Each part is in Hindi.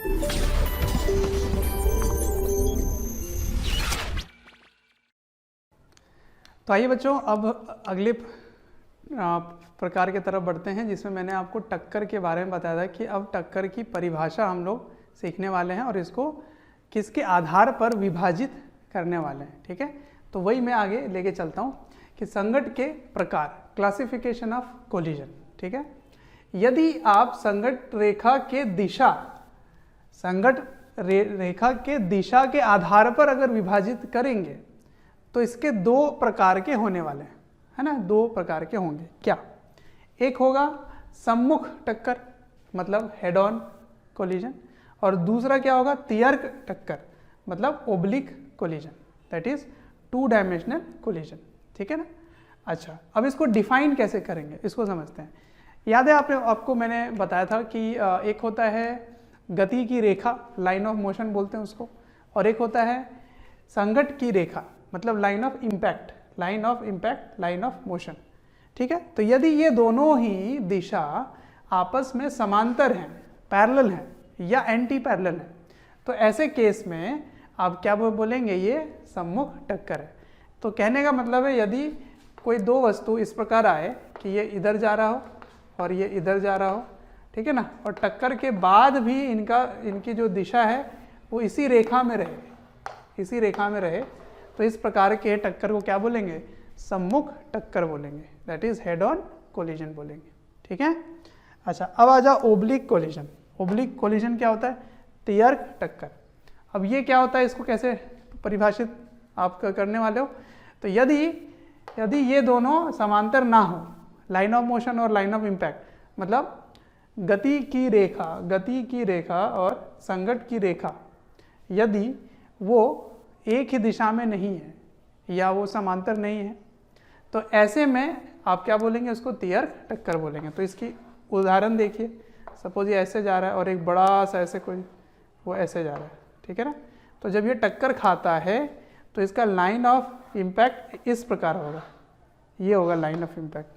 तो आइए बच्चों, अब अगले प्रकार की तरफ बढ़ते हैं, जिसमें मैंने आपको टक्कर के बारे में बताया था कि अब टक्कर की परिभाषा हम लोग सीखने वाले हैं और इसको किसके आधार पर विभाजित करने वाले हैं। ठीक है, तो वही मैं आगे लेके चलता हूँ कि संघट के प्रकार, क्लासिफिकेशन ऑफ कोलिजन। ठीक है, यदि आप संघट रेखा के दिशा, रेखा के दिशा के आधार पर अगर विभाजित करेंगे तो इसके दो प्रकार के होने वाले हैं, है ना। दो प्रकार के होंगे। क्या? एक होगा सम्मुख टक्कर, मतलब हेड ऑन कोलिजन, और दूसरा क्या होगा? तियर्क टक्कर, मतलब oblique collision, that is two dimensional collision. ठीक है ना। अच्छा, अब इसको डिफाइन कैसे करेंगे, इसको समझते हैं। याद है आपको मैंने बताया था कि एक होता है गति की रेखा, लाइन ऑफ मोशन बोलते हैं उसको, और एक होता है संघट की रेखा, मतलब line of impact, line of motion. ठीक है, तो यदि ये दोनों ही दिशा आपस में समांतर हैं, पैरेलल हैं या एंटी पैरेलल हैं, तो ऐसे केस में आप क्या बोलेंगे? ये सम्मुख टक्कर है। तो कहने का मतलब है, यदि कोई दो वस्तु इस प्रकार आए कि ये इधर जा रहा हो और ये इधर जा रहा हो, ठीक है ना, और टक्कर के बाद भी इनकी जो दिशा है वो इसी रेखा में रहे, तो इस प्रकार के टक्कर को क्या बोलेंगे? सम्मुख टक्कर बोलेंगे, that is head on collision बोलेंगे। ठीक है। अच्छा, अब आ जाओ ओब्लिक कोलिजन। ओब्लिक कोलिजन क्या होता है? तियर्क टक्कर। अब ये क्या होता है, इसको कैसे परिभाषित आप करने वाले हो? तो यदि ये दोनों समांतर ना हो, लाइन ऑफ मोशन और लाइन ऑफ इम्पैक्ट, मतलब गति की रेखा और संघट की रेखा, यदि वो एक ही दिशा में नहीं है या वो समांतर नहीं है, तो ऐसे में आप क्या बोलेंगे? उसको तियर्क टक्कर बोलेंगे। तो इसकी उदाहरण देखिए, सपोज ये ऐसे जा रहा है और एक बड़ा सा ऐसे कोई वो ऐसे जा रहा है, ठीक है ना। तो जब ये टक्कर खाता है तो इसका लाइन ऑफ इम्पैक्ट इस प्रकार होगा, ये होगा लाइन ऑफ इम्पैक्ट,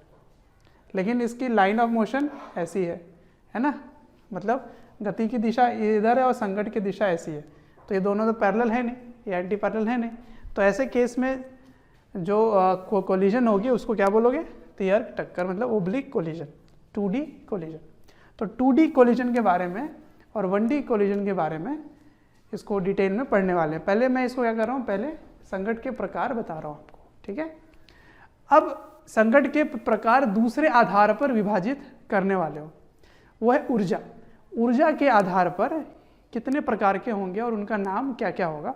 लेकिन इसकी लाइन ऑफ मोशन ऐसी है ना, मतलब गति की दिशा इधर है और संघट की दिशा ऐसी है, तो ये दोनों तो पैरेलल है नहीं, ये एंटी पैरेलल है नहीं। तो ऐसे केस में जो कोलिजन होगी उसको क्या बोलोगे? तियर्क टक्कर, मतलब ओब्लिक कोलिजन, 2D कोलिजन। तो 2D कोलिजन के बारे में और 1D कोलिजन के बारे में इसको डिटेल में पढ़ने वाले हैं। पहले मैं इसको क्या कर रहा हूँ, पहले संघट के प्रकार बता रहा हूँ आपको। ठीक है, अब संघट के प्रकार दूसरे आधार पर विभाजित करने वाले हो, वो है ऊर्जा। ऊर्जा के आधार पर कितने प्रकार के होंगे और उनका नाम क्या क्या होगा,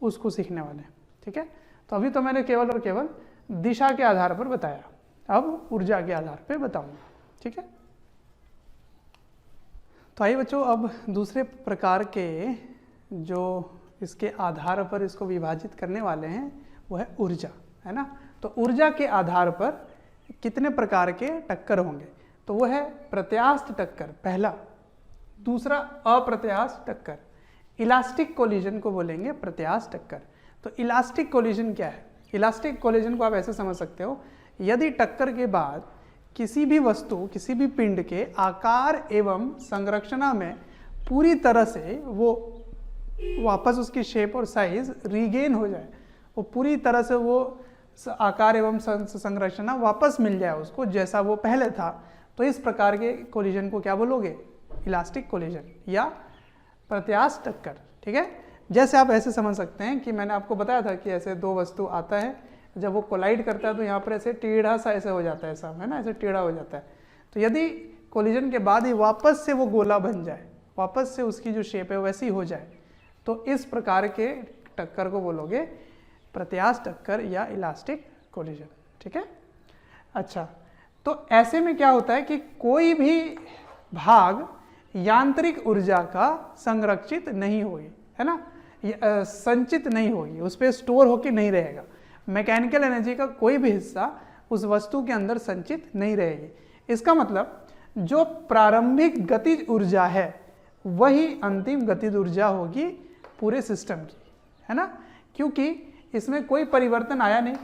उसको सीखने वाले हैं। ठीक है, तो अभी तो मैंने केवल और केवल दिशा के आधार पर बताया, अब ऊर्जा के आधार पर बताऊंगा। ठीक है, तो आइए बच्चों, अब दूसरे प्रकार के जो इसके आधार पर इसको विभाजित करने वाले हैं वो है ऊर्जा, है ना। तो ऊर्जा के आधार पर कितने प्रकार के टक्कर होंगे, तो वो है प्रत्यास्थ टक्कर पहला, दूसरा अप्रत्यास्थ टक्कर। इलास्टिक कोलिजन को बोलेंगे प्रत्यास्थ टक्कर। तो इलास्टिक कोलिजन क्या है? इलास्टिक कोलिजन को आप ऐसे समझ सकते हो, यदि टक्कर के बाद किसी भी वस्तु, किसी भी पिंड के आकार एवं संरचना में पूरी तरह से वो वापस उसकी शेप और साइज रीगेन हो जाए, वो पूरी तरह से वो आकार एवं संरचना वापस मिल जाए उसको जैसा वो पहले था, तो इस प्रकार के कोलिजन को क्या बोलोगे? इलास्टिक कोलिजन या प्रत्यास्थ टक्कर। ठीक है, जैसे आप ऐसे समझ सकते हैं कि मैंने आपको बताया था कि ऐसे दो वस्तु आता है, जब वो कोलाइड करता है तो यहाँ पर ऐसे टेढ़ा सा ऐसे हो जाता है, ऐसा है ना, ऐसे टेढ़ा हो जाता है। तो यदि कोलिजन के बाद ही वापस से वो गोला बन जाए, वापस से उसकी जो शेप है वैसी हो जाए, तो इस प्रकार के टक्कर को बोलोगे प्रत्यास्थ टक्कर या इलास्टिक कोलिजन। ठीक है, अच्छा, तो ऐसे में क्या होता है कि कोई भी भाग यांत्रिक ऊर्जा का संरक्षित नहीं होगी, है ना, संचित नहीं होगी, उस पर स्टोर होकर नहीं रहेगा। मैकेनिकल एनर्जी का कोई भी हिस्सा उस वस्तु के अंदर संचित नहीं रहेगी। इसका मतलब जो प्रारंभिक गतिज ऊर्जा है वही अंतिम गतिज ऊर्जा होगी पूरे सिस्टम की, है ना, क्योंकि इसमें कोई परिवर्तन आया नहीं,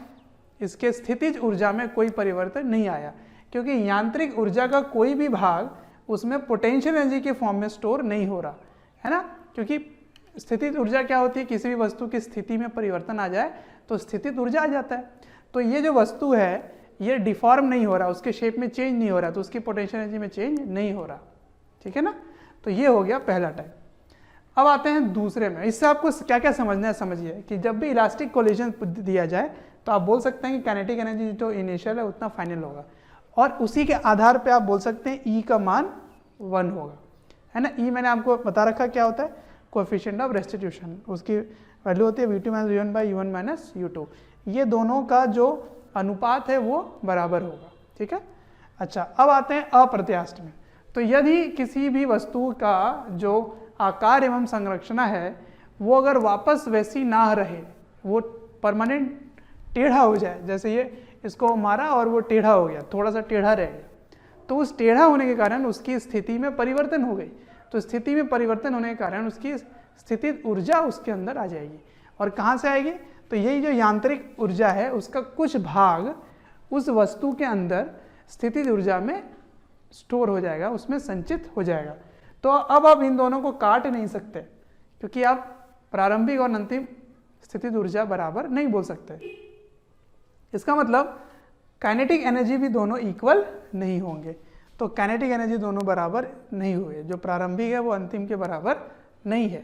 इसके स्थितिज ऊर्जा में कोई परिवर्तन नहीं आया, क्योंकि यांत्रिक ऊर्जा का कोई भी भाग उसमें पोटेंशियल एनर्जी के फॉर्म में स्टोर नहीं हो रहा, है ना, क्योंकि स्थितिज ऊर्जा क्या होती है, किसी भी वस्तु की स्थिति में परिवर्तन आ जाए तो स्थितिज ऊर्जा आ जाता है। तो ये जो वस्तु है ये डिफॉर्म नहीं हो रहा, उसके शेप में चेंज नहीं हो रहा, तो उसकी पोटेंशियल एनर्जी में चेंज नहीं हो रहा, ठीक है ना। तो ये हो गया पहला टाइप। अब आते हैं दूसरे में। इससे आपको क्या क्या समझना है, समझिए कि जब भी इलास्टिक कोलिजन दिया जाए तो आप बोल सकते हैं कि काइनेटिक एनर्जी जो इनिशियल है उतना फाइनल होगा, और उसी के आधार पे आप बोल सकते हैं ई का मान 1 होगा, है ना। ई मैंने आपको बता रखा क्या होता है, कोएफिशिएंट ऑफ रेस्टिट्यूशन, उसकी वैल्यू होती है V2 - V1 / U1 - U2। ये दोनों का जो अनुपात है वो बराबर होगा, ठीक है। अच्छा, अब आते हैं अप्रत्यास्थ में। तो यदि किसी भी वस्तु का जो आकार एवं संरचना है वो अगर वापस वैसी ना रहे, वो परमानेंट टेढ़ा हो जाए, जैसे ये इसको मारा और वो टेढ़ा हो गया, थोड़ा सा टेढ़ा रह गया, तो उस टेढ़ा होने के कारण उसकी स्थिति में परिवर्तन हो गई। तो स्थिति में परिवर्तन होने के कारण उसकी स्थितिज ऊर्जा उसके अंदर आ जाएगी। और कहाँ से आएगी, तो यही जो यांत्रिक ऊर्जा है उसका कुछ भाग उस वस्तु के अंदर स्थितिज ऊर्जा में स्टोर हो जाएगा, उसमें संचित हो जाएगा। तो अब आप इन दोनों को काट नहीं सकते, क्योंकि आप प्रारंभिक और अंतिम स्थितिज ऊर्जा बराबर नहीं बोल सकते। इसका मतलब काइनेटिक एनर्जी भी दोनों इक्वल नहीं होंगे। तो काइनेटिक एनर्जी दोनों बराबर नहीं हुए, जो प्रारंभिक है वो अंतिम के बराबर नहीं है।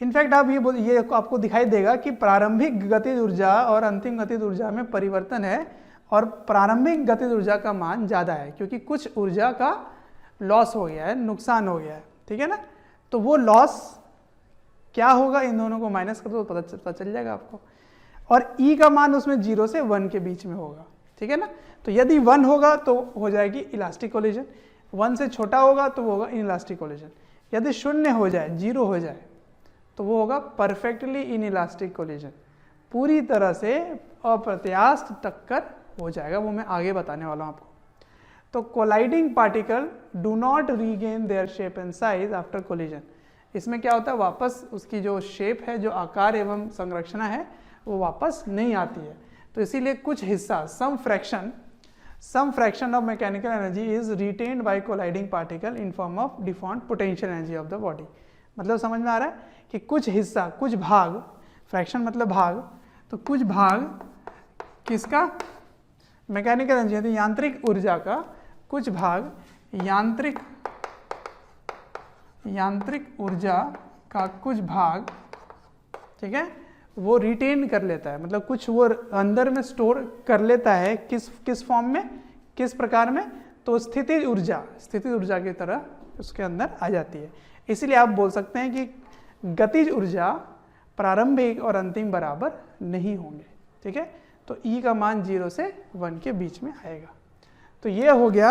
इनफैक्ट आप ये आपको दिखाई देगा कि प्रारंभिक गतिज ऊर्जा और अंतिम गतिज ऊर्जा में परिवर्तन है, और प्रारंभिक गतिज ऊर्जा का मान ज़्यादा है, क्योंकि कुछ ऊर्जा का लॉस हो गया है, नुकसान हो गया है, ठीक है ना। तो वो लॉस क्या होगा, इन दोनों को माइनस कर दो तो पता चल जाएगा आपको। और ई का मान उसमें 0 से 1 के बीच में होगा, ठीक है ना। तो यदि 1 होगा तो हो जाएगी इलास्टिक कोलिजन, 1 से छोटा होगा तो वो होगा इनइलास्टिक कोलिजन। यदि 0 हो जाए, 0 हो जाए, तो वो होगा परफेक्टली इनइलास्टिक कोलिजन, पूरी तरह से अप्रत्यास्थ टक्कर हो जाएगा। वो मैं आगे बताने वाला हूँ आपको। तो colliding particle do not regain their shape and size after collision. इसमें क्या होता है, वापस उसकी जो शेप है, जो आकार एवं संरचना है, वो वापस नहीं आती है। तो इसीलिए कुछ हिस्सा, some fraction of mechanical energy is retained by colliding particle in form of deformed potential energy of the body. मतलब समझ में आ रहा है कि कुछ हिस्सा, कुछ भाग, फ्रैक्शन मतलब भाग, तो कुछ भाग किसका, मैकेनिकल एनर्जी यानी यांत्रिक ऊर्जा का कुछ भाग, यांत्रिक ऊर्जा का कुछ भाग, ठीक है, वो रिटेन कर लेता है। मतलब कुछ वो अंदर में स्टोर कर लेता है, किस फॉर्म में, किस प्रकार में, तो स्थितिज ऊर्जा की तरह उसके अंदर आ जाती है। इसीलिए आप बोल सकते हैं कि गतिज ऊर्जा प्रारंभिक और अंतिम बराबर नहीं होंगे, ठीक है। तो ई का मान 0 से 1 के बीच में आएगा। तो ये हो गया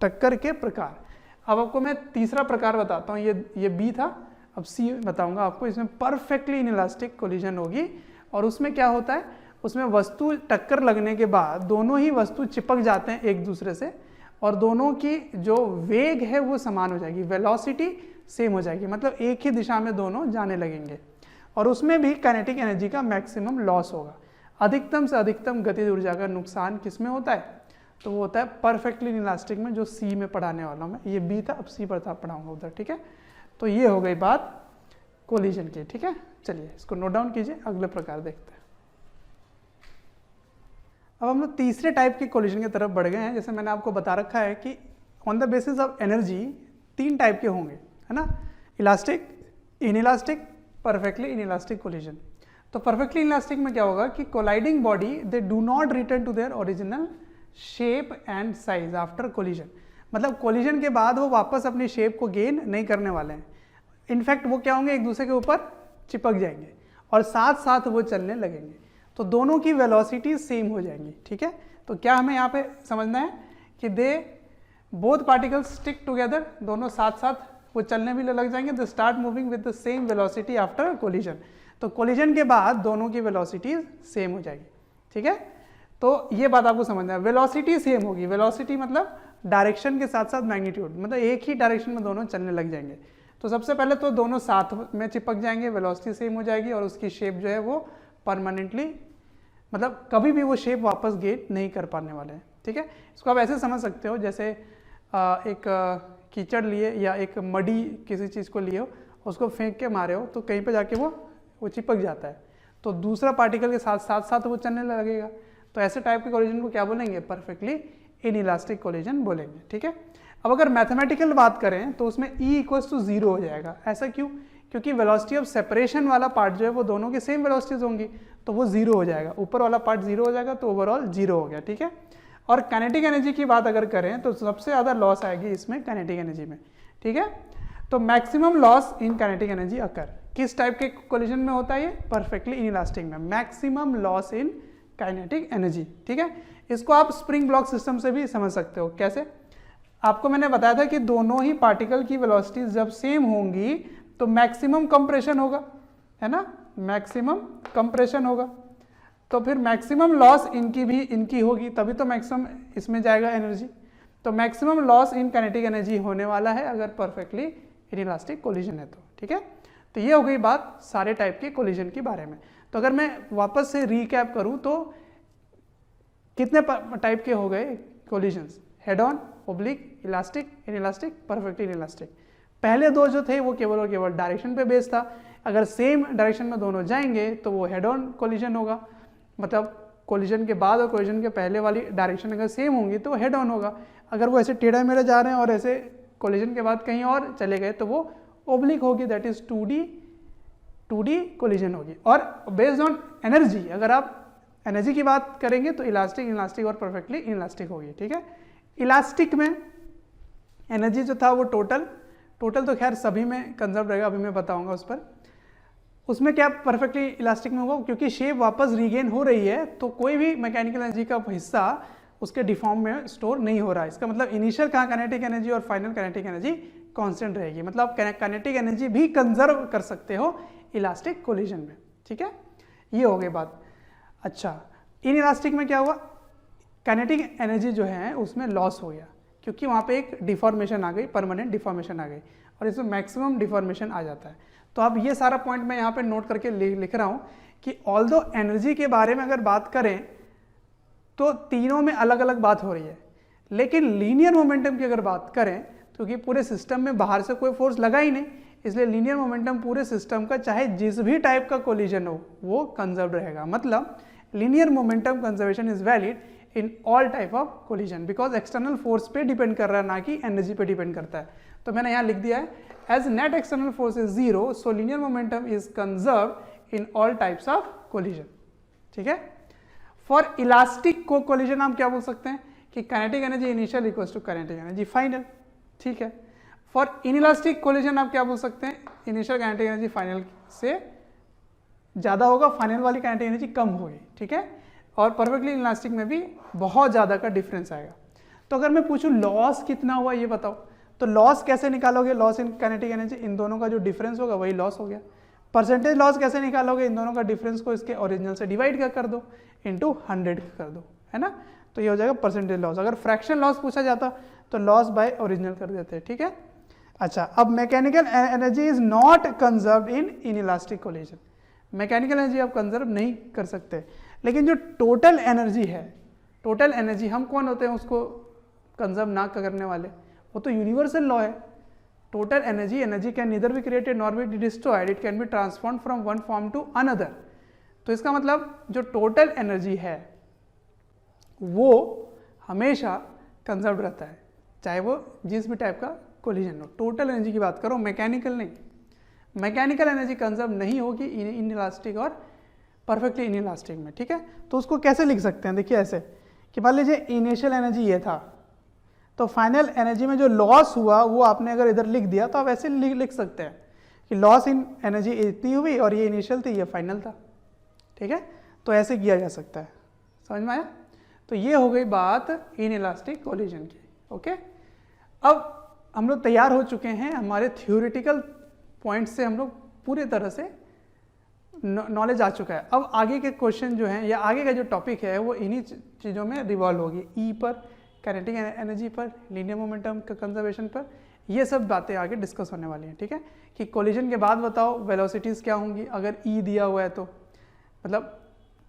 टक्कर के प्रकार। अब आपको मैं तीसरा प्रकार बताता हूँ, ये बी था, अब सी बताऊंगा आपको। इसमें परफेक्टली इनइलास्टिक कोलिजन होगी, और उसमें क्या होता है, उसमें वस्तु टक्कर लगने के बाद दोनों ही वस्तु चिपक जाते हैं एक दूसरे से, और दोनों की जो वेग है वो समान हो जाएगी, वेलोसिटी सेम हो जाएगी, मतलब एक ही दिशा में दोनों जाने लगेंगे। और उसमें भी काइनेटिक एनर्जी का मैक्सिमम लॉस होगा। अधिकतम से अधिकतम गतिज ऊर्जा का नुकसान किस में होता है, तो वो होता है परफेक्टली इनइलास्टिक में, जो सी में पढ़ाने वाला हूँ मैं। ये बी था, अब सी पढ़ाऊंगा उधर, ठीक है। तो ये हो गई बात कोलिजन की, ठीक है। चलिए इसको नोट डाउन कीजिए, अगले प्रकार देखते हैं। अब हम लोग तीसरे टाइप के कोलिजन की तरफ बढ़ गए हैं। जैसे मैंने आपको बता रखा है कि on the basis of energy 3 type के होंगे, है ना, elastic, inelastic, perfectly inelastic collision. तो परफेक्टली इनइलास्टिक में क्या होगा कि colliding body they do not return to their original shape and size after collision. मतलब कोलिजन के बाद वो वापस अपनी शेप को गेन नहीं करने वाले हैं। इनफैक्ट वो क्या होंगे, एक दूसरे के ऊपर चिपक जाएंगे और साथ साथ वो चलने लगेंगे, तो दोनों की वेलोसिटी सेम हो जाएंगी, ठीक है। तो क्या हमें यहाँ पे समझना है कि they both particles stick together, दोनों साथ साथ वो चलने भी लग जाएंगे, they start moving with the same velocity after collision. तो कोलिजन के बाद दोनों की वेलोसिटी सेम हो जाएगी, ठीक है। तो ये बात आपको समझना है, वेलोसिटी सेम होगी। वेलोसिटी मतलब डायरेक्शन के साथ साथ मैग्नीट्यूड, मतलब एक ही डायरेक्शन में दोनों चलने लग जाएंगे। तो सबसे पहले तो दोनों साथ में चिपक जाएंगे, वेलोसिटी सेम हो जाएगी, और उसकी शेप जो है वो परमानेंटली, मतलब कभी भी वो शेप वापस गेन नहीं कर पाने वाले हैं, ठीक है। इसको आप ऐसे समझ सकते हो, जैसे एक कीचड़ लिए या एक मडी किसी चीज़ को लिए हो, उसको फेंक के मारे हो तो कहीं पे जाके वो चिपक जाता है, तो दूसरा पार्टिकल के साथ साथ साथ वो चलने लगेगा। तो ऐसे टाइप के कोलिजन को क्या बोलेंगे? परफेक्टली इनइलास्टिक कोलिजन बोलेंगे। ठीक है, अब अगर मैथमेटिकल बात करें तो उसमें E इक्वल्स टू 0 हो जाएगा। ऐसा क्यों? क्योंकि वेलोसिटी ऑफ सेपरेशन वाला पार्ट जो है वो दोनों की सेम वेलोसिटीज होंगी, तो वो 0 हो जाएगा, ऊपर वाला पार्ट 0 हो जाएगा, तो ओवरऑल 0 हो गया। ठीक है, और काइनेटिक एनर्जी की बात अगर करें तो सबसे ज़्यादा लॉस आएगी इसमें काइनेटिक एनर्जी में। ठीक है, तो maximum loss in kinetic energy occur किस टाइप के कोलिजन में होता है? ये परफेक्टली इनइलास्टिक में, maximum loss in kinetic energy. ठीक है, इसको आप स्प्रिंग ब्लॉक सिस्टम से भी समझ सकते हो। कैसे? आपको मैंने बताया था कि दोनों ही पार्टिकल की वेलोसिटी जब सेम होंगी तो मैक्सिमम कंप्रेशन होगा, है ना, मैक्सिमम कंप्रेशन होगा, तो फिर मैक्सिमम लॉस इनकी होगी, तभी तो मैक्सिमम इसमें जाएगा एनर्जी। तो maximum loss in kinetic energy होने वाला है अगर परफेक्टली इनइलास्टिक कोलिजन है तो। ठीक है, तो ये हो गई बात सारे टाइप के कोलिजन के बारे में। तो अगर मैं वापस से रिकैप करूं तो कितने टाइप के हो गए collisions? Head on, oblique, elastic, inelastic, perfectly inelastic. पहले दो जो थे वो केवल और केवल डायरेक्शन पे बेस्ड था, अगर सेम डायरेक्शन में दोनों जाएंगे तो वो हेड ऑन कोलिजन होगा, मतलब कोलिजन के बाद और कोलिजन के पहले वाली डायरेक्शन अगर सेम होंगी तो हेड ऑन होगा। अगर वो ऐसे टेढ़ा मेढ़ा जा रहे हैं और ऐसे कोलिजन के बाद कहीं और चले गए तो वो ओब्लिक होगी, दैट इज 2D कोलिजन होगी। और बेस्ड ऑन एनर्जी, अगर आप एनर्जी की बात करेंगे तो इलास्टिक, इनइलास्टिक और परफेक्टली इनइलास्टिक होगी। ठीक है, इलास्टिक में एनर्जी जो था वो टोटल तो खैर सभी में कंजर्व रहेगा, अभी मैं बताऊंगा उस पर। उसमें क्या परफेक्टली इलास्टिक में होगा, क्योंकि शेप वापस रीगेन हो रही है तो कोई भी मैकेनिकल एनर्जी का हिस्सा उसके डिफॉर्म में स्टोर नहीं हो रहा है। इसका मतलब इनिशियल काइनेटिक एनर्जी और फाइनल काइनेटिक एनर्जी कांस्टेंट रहेगी, मतलब आप काइनेटिक एनर्जी भी कंजर्व कर सकते हो इलास्टिक कोलिजन में। ठीक है, ये हो गई बात। अच्छा, इनइलास्टिक में क्या हुआ? काइनेटिक एनर्जी जो है उसमें लॉस हो गया, क्योंकि वहाँ पे एक डिफॉर्मेशन आ गई, परमानेंट डिफॉर्मेशन आ गई, और इसमें मैक्सिमम डिफॉर्मेशन आ जाता है। तो अब ये सारा पॉइंट मैं यहाँ पे नोट करके लिख रहा हूँ कि ऑल्दो एनर्जी के बारे में अगर बात करें तो तीनों में अलग अलग बात हो रही है, लेकिन लीनियर मोमेंटम की अगर बात करें, क्योंकि पूरे सिस्टम में बाहर से कोई फोर्स लगा ही नहीं, इसलिए लीनियर मोमेंटम पूरे सिस्टम का चाहे जिस भी टाइप का कोलिजन हो वो कंजर्व रहेगा। मतलब linear momentum conservation is valid in all type of collision, because external force पे डिपेंड कर रहा है, ना कि एनर्जी पे डिपेंड करता है। तो मैंने यहाँ लिख दिया है, as net external force is 0 so linear momentum is conserve in all types of collision. ठीक है, फॉर इलास्टिक कोलिजन हम क्या बोल सकते हैं कि kinetic energy initial equals to kinetic energy final. ठीक है, फॉर इनइलास्टिक कोलिजन आप क्या बोल सकते हैं? इनिशियल काइनेटिक एनर्जी फाइनल से ज़्यादा होगा, फाइनल वाली काइनेटिक एनर्जी कम होगी। ठीक है, और परफेक्टली इनइलास्टिक में भी बहुत ज़्यादा का डिफरेंस आएगा। तो अगर मैं पूछूं लॉस कितना हुआ ये बताओ, तो लॉस कैसे निकालोगे? लॉस इन काइनेटिक एनर्जी, इन दोनों का जो डिफरेंस होगा वही लॉस हो गया। परसेंटेज लॉस कैसे निकालोगे? इन दोनों का डिफरेंस को इसके ओरिजिनल से डिवाइड कर दो, इंटू 100 कर दो, है ना, तो ये हो जाएगा परसेंटेज लॉस। अगर फ्रैक्शन लॉस पूछा जाता तो लॉस बाय ओरिजिनल कर देते। ठीक है, अच्छा, अब mechanical energy is not conserved in inelastic collision. Mechanical energy आप कंजर्व नहीं कर सकते, लेकिन जो टोटल एनर्जी है, टोटल एनर्जी, हम कौन होते हैं उसको कंजर्व ना करने वाले? वो तो यूनिवर्सल लॉ है। Total energy can neither be created nor be destroyed, it can be transform from one form to another. तो इसका मतलब जो टोटल एनर्जी है वो हमेशा कंजर्व रहता है, चाहे वो जिस भी टाइप का कोलिजन हो। टोटल एनर्जी की बात करो, मैकेनिकल नहीं। मैकेनिकल एनर्जी कंजर्व नहीं होगी इनइलास्टिक और परफेक्टली इनइलास्टिक में। ठीक है, तो उसको कैसे लिख सकते हैं? देखिए ऐसे कि मान लीजिए इनिशियल एनर्जी ये था, तो फाइनल एनर्जी में जो लॉस हुआ वो आपने अगर इधर लिख दिया तो आप ऐसे लिख सकते हैं कि लॉस इन एनर्जी इतनी हुई और ये इनिशियल थी, ये फाइनल था। ठीक है, तो ऐसे किया जा सकता है, समझ में आया? तो ये हो गई बात इनइलास्टिक कोलिजन की। ओके, अब हम लोग तैयार हो चुके हैं, हमारे थ्योरेटिकल पॉइंट से हम लोग पूरी तरह से नॉलेज आ चुका है। अब आगे के क्वेश्चन जो हैं या आगे का जो टॉपिक है वो इन्हीं चीज़ों में रिवॉल्व होगी, ई पर, काइनेटिक एनर्जी पर, लीनियर मोमेंटम का कंजर्वेशन पर, ये सब बातें आगे डिस्कस होने वाली हैं। ठीक है, कि कोलिजन के बाद बताओ वेलोसिटीज़ क्या होंगी अगर ई दिया हुआ है तो, मतलब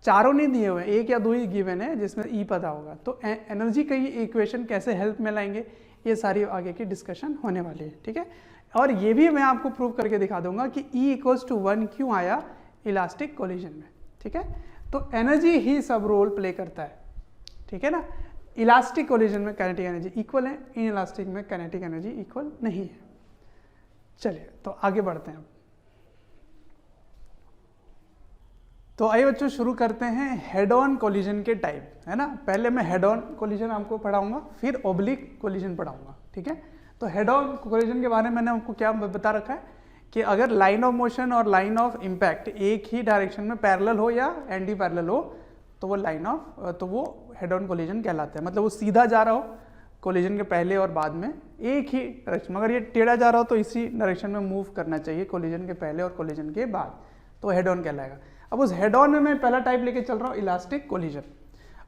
चारों नहीं दिए हुए हैं, एक या दो ही गिवन है जिसमें ई पता होगा, तो एनर्जी का ये इक्वेशन कैसे हेल्प में लाएंगे, ये सारी आगे की डिस्कशन होने वाली है, ठीक है। और ये भी मैं आपको प्रूव करके दिखा दूंगा कि E = 1 क्यों आया इलास्टिक कोलिजन में, ठीक है। तो एनर्जी ही सब रोल प्ले करता है, ठीक है ना। इलास्टिक कोलिजन में काइनेटिक एनर्जी इक्वल है, इन इलास्टिक में काइनेटिक एनर्जी इक्वल नहीं है। चलिए तो आगे बढ़ते हैं अब। तो आइए बच्चों शुरू करते हैं हेड ऑन कोलिजन के टाइप, है ना। पहले मैं हेड ऑन कोलिजन आपको पढ़ाऊंगा, फिर ओब्लिक कोलिजन पढ़ाऊंगा, ठीक है। तो हेड ऑन कोलिजन के बारे में मैंने आपको क्या बता रखा है कि अगर लाइन ऑफ मोशन और लाइन ऑफ इम्पैक्ट एक ही डायरेक्शन में पैरेलल हो या एंटी पैरेलल हो तो वो हेड ऑन कोलिजन कहलाता है। मतलब वो सीधा जा रहा हो कोलिजन के पहले और बाद में एक ही डायरेक्शन, मगर ये टेढ़ा जा रहा हो तो इसी डायरेक्शन में मूव करना चाहिए कोलिजन के पहले और कोलिजन के बाद, तो हेड ऑन कहलाएगा। अब उस हेड ऑन में मैं पहला टाइप लेके चल रहा हूँ इलास्टिक कोलिजन,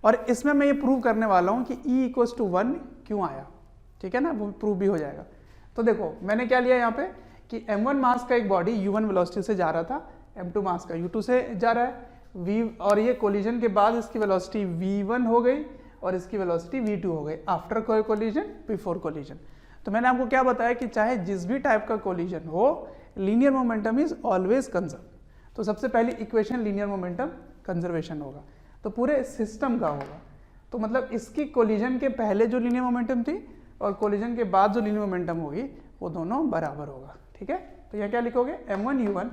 और इसमें मैं ये प्रूव करने वाला हूँ कि E = 1 क्यों आया, ठीक है ना। वो प्रूव भी हो जाएगा। तो देखो मैंने क्या लिया यहाँ पे कि m1 मास का एक बॉडी u1 वेलोसिटी से जा रहा था, m2 मास का u2 से जा रहा है v, और ये कोलिजन के बाद इसकी वेलोसिटी v1 हो गई और इसकी वेलोसिटी v2 हो गई आफ्टर कोलिजन बिफोर कोलिजन। तो मैंने आपको क्या बताया कि चाहे जिस भी टाइप का कोलिजन हो linear momentum is always conserve. तो सबसे पहली इक्वेशन लीनियर मोमेंटम कंजर्वेशन होगा, तो पूरे सिस्टम का होगा। तो मतलब इसकी कोलिजन के पहले जो लीनियर मोमेंटम थी और कोलिजन के बाद जो लीनियर मोमेंटम होगी वो दोनों बराबर होगा, ठीक है। तो यहाँ क्या लिखोगे m1 u1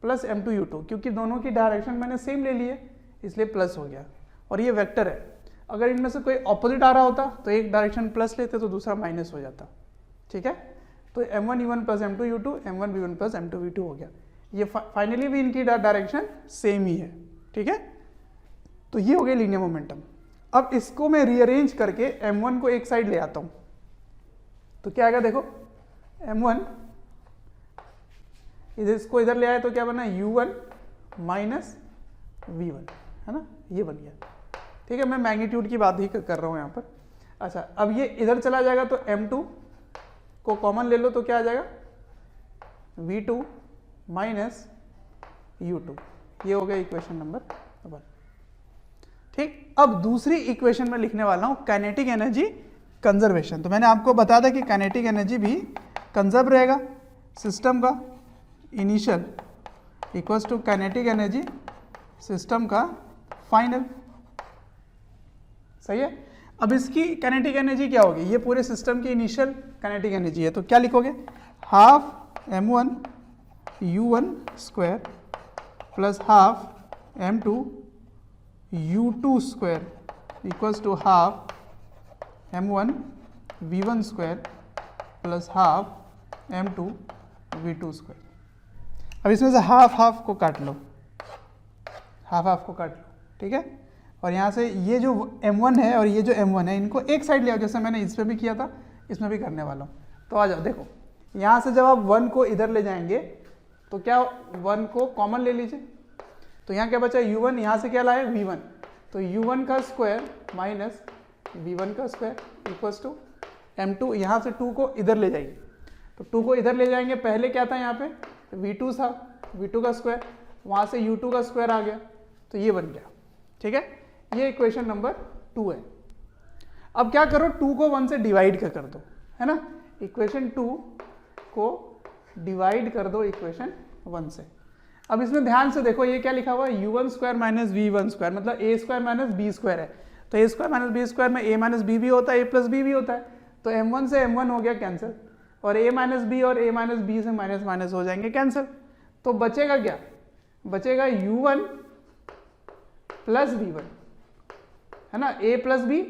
plus m2 u2, क्योंकि दोनों की डायरेक्शन मैंने सेम ले ली है इसलिए प्लस हो गया। और ये वेक्टर है, अगर इनमें से कोई ऑपोजिट आ रहा होता तो एक डायरेक्शन प्लस लेते तो दूसरा माइनस हो जाता, ठीक है। तो m1 u1 plus m2 u2 m1 v1 plus m2 v2 हो गया। ये फाइनली भी इनकी डायरेक्शन सेम ही है, ठीक है। तो ये हो गया लीनियर मोमेंटम। अब इसको मैं रीअरेंज करके m1 को एक साइड ले आता हूँ, तो क्या आएगा देखो m1 इसको इधर ले आए तो क्या बना u1 माइनस v1, है ना, ये बन गया, ठीक है। मैं मैग्नीट्यूड की बात ही कर रहा हूँ यहाँ पर। अच्छा अब ये इधर चला जाएगा तो m2 को कॉमन ले लो तो क्या आ जाएगा v2 माइनस u2, ये हो गया इक्वेशन नंबर 1, ठीक। अब दूसरी इक्वेशन में लिखने वाला हूँ काइनेटिक एनर्जी कंजर्वेशन। तो मैंने आपको बताया था कि काइनेटिक एनर्जी भी कंजर्व रहेगा सिस्टम का initial equals to kinetic energy system का फाइनल, सही है। अब इसकी काइनेटिक एनर्जी क्या होगी, ये पूरे सिस्टम की इनिशियल काइनेटिक एनर्जी है, तो क्या लिखोगे half m1 u1 square plus half m2 u2 square equals to half m1 v1 square plus half m2 v2 square. अब इसमें से हाफ हाफ को काट लो, हाफ हाफ को काट लो, ठीक है। और यहाँ से ये जो m1 है और ये जो m1 है इनको एक साइड ले आओ, जैसे मैंने इसमें भी किया था इसमें भी करने वाला हूँ। तो आ जाओ, देखो यहाँ से जब आप 1 को इधर ले जाएंगे तो क्या 1 को कॉमन ले लीजिए, तो यहाँ क्या बचा u1, यहाँ से क्या लाए v1, तो u1 का स्क्वायर माइनस v1 का स्क्वायर इक्वल्स टू m2, यहाँ से 2 को इधर ले जाइए, तो 2 को इधर ले जाएंगे, पहले क्या था यहाँ पे v2 था, v2 का स्क्वायर, वहाँ से u2 का स्क्वायर आ गया, तो ये बन गया, ठीक है। ये इक्वेशन नंबर 2 है। अब क्या करो 2 को 1 से डिवाइड कर दो, है ना, इक्वेशन 2 को डिवाइड कर दो इक्वेशन 1 से। अब इसमें ध्यान से देखो ये क्या लिखा हुआ है u1 square minus v1 square, मतलब a square minus b square है, तो a square minus b square में a माइनस b भी होता है, a प्लस b भी होता है, तो m1 से m1 हो गया कैंसिल, और a माइनस b और a माइनस b से माइनस माइनस हो जाएंगे कैंसिल, तो बचेगा क्या, बचेगा u1 प्लस b1, है ना, a प्लस b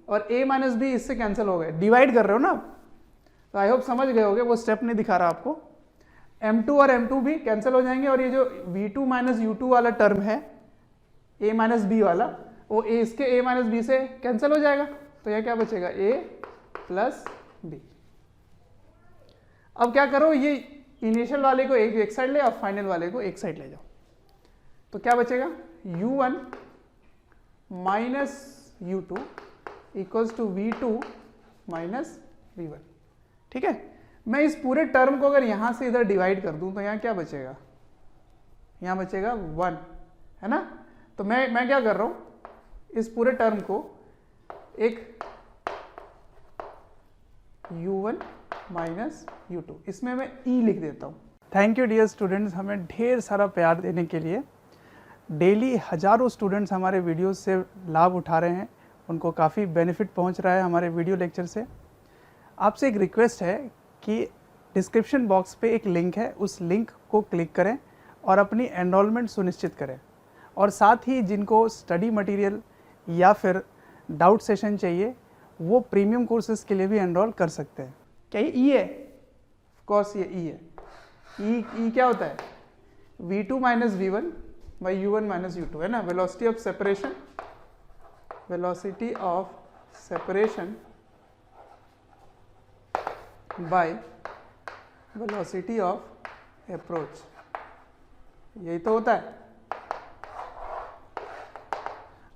और a माइनस b इससे कैंसिल हो गए, डिवाइड कर रहे हो ना। तो आई होप समझ गए होगे, वो स्टेप नहीं दिखा रहा आपको। m2 और m2 भी कैंसिल हो जाएंगे, और ये जो v2 माइनस u2 वाला टर्म है a माइनस b वाला, वो a इसके a माइनस b से कैंसिल हो जाएगा, तो यह क्या बचेगा a प्लस b। अब क्या करो ये इनिशियल वाले को एक साइड ले और फाइनल वाले को एक साइड ले जाओ, तो क्या बचेगा u1 minus u2 equals to v2 minus v1, ठीक है। मैं इस पूरे टर्म को अगर यहां से इधर डिवाइड कर दूं तो यहां क्या बचेगा, यहां बचेगा 1, है ना। तो मैं क्या कर रहा हूं, इस पूरे टर्म को एक u1 माइनस u2। इसमें मैं e लिख देता हूँ। थैंक यू डियर स्टूडेंट्स, हमें ढेर सारा प्यार देने के लिए। डेली हज़ारों स्टूडेंट्स हमारे वीडियोस से लाभ उठा रहे हैं, उनको काफ़ी बेनिफिट पहुंच रहा है हमारे वीडियो लेक्चर से। आपसे एक रिक्वेस्ट है कि डिस्क्रिप्शन बॉक्स पे एक लिंक है, उस लिंक को क्लिक करें और अपनी एनरोलमेंट सुनिश्चित करें। और साथ ही जिनको स्टडी मटेरियल या फिर डाउट सेशन चाहिए वो प्रीमियम कोर्सेज के लिए भी एनरोल कर सकते हैं। क्या ये ई है? ऑफ कोर्स ये ई है। ई क्या होता है? v2 minus v1 by u1 minus u2 है ना। Velocity of separation, velocity of separation by velocity of approach, यही तो होता है।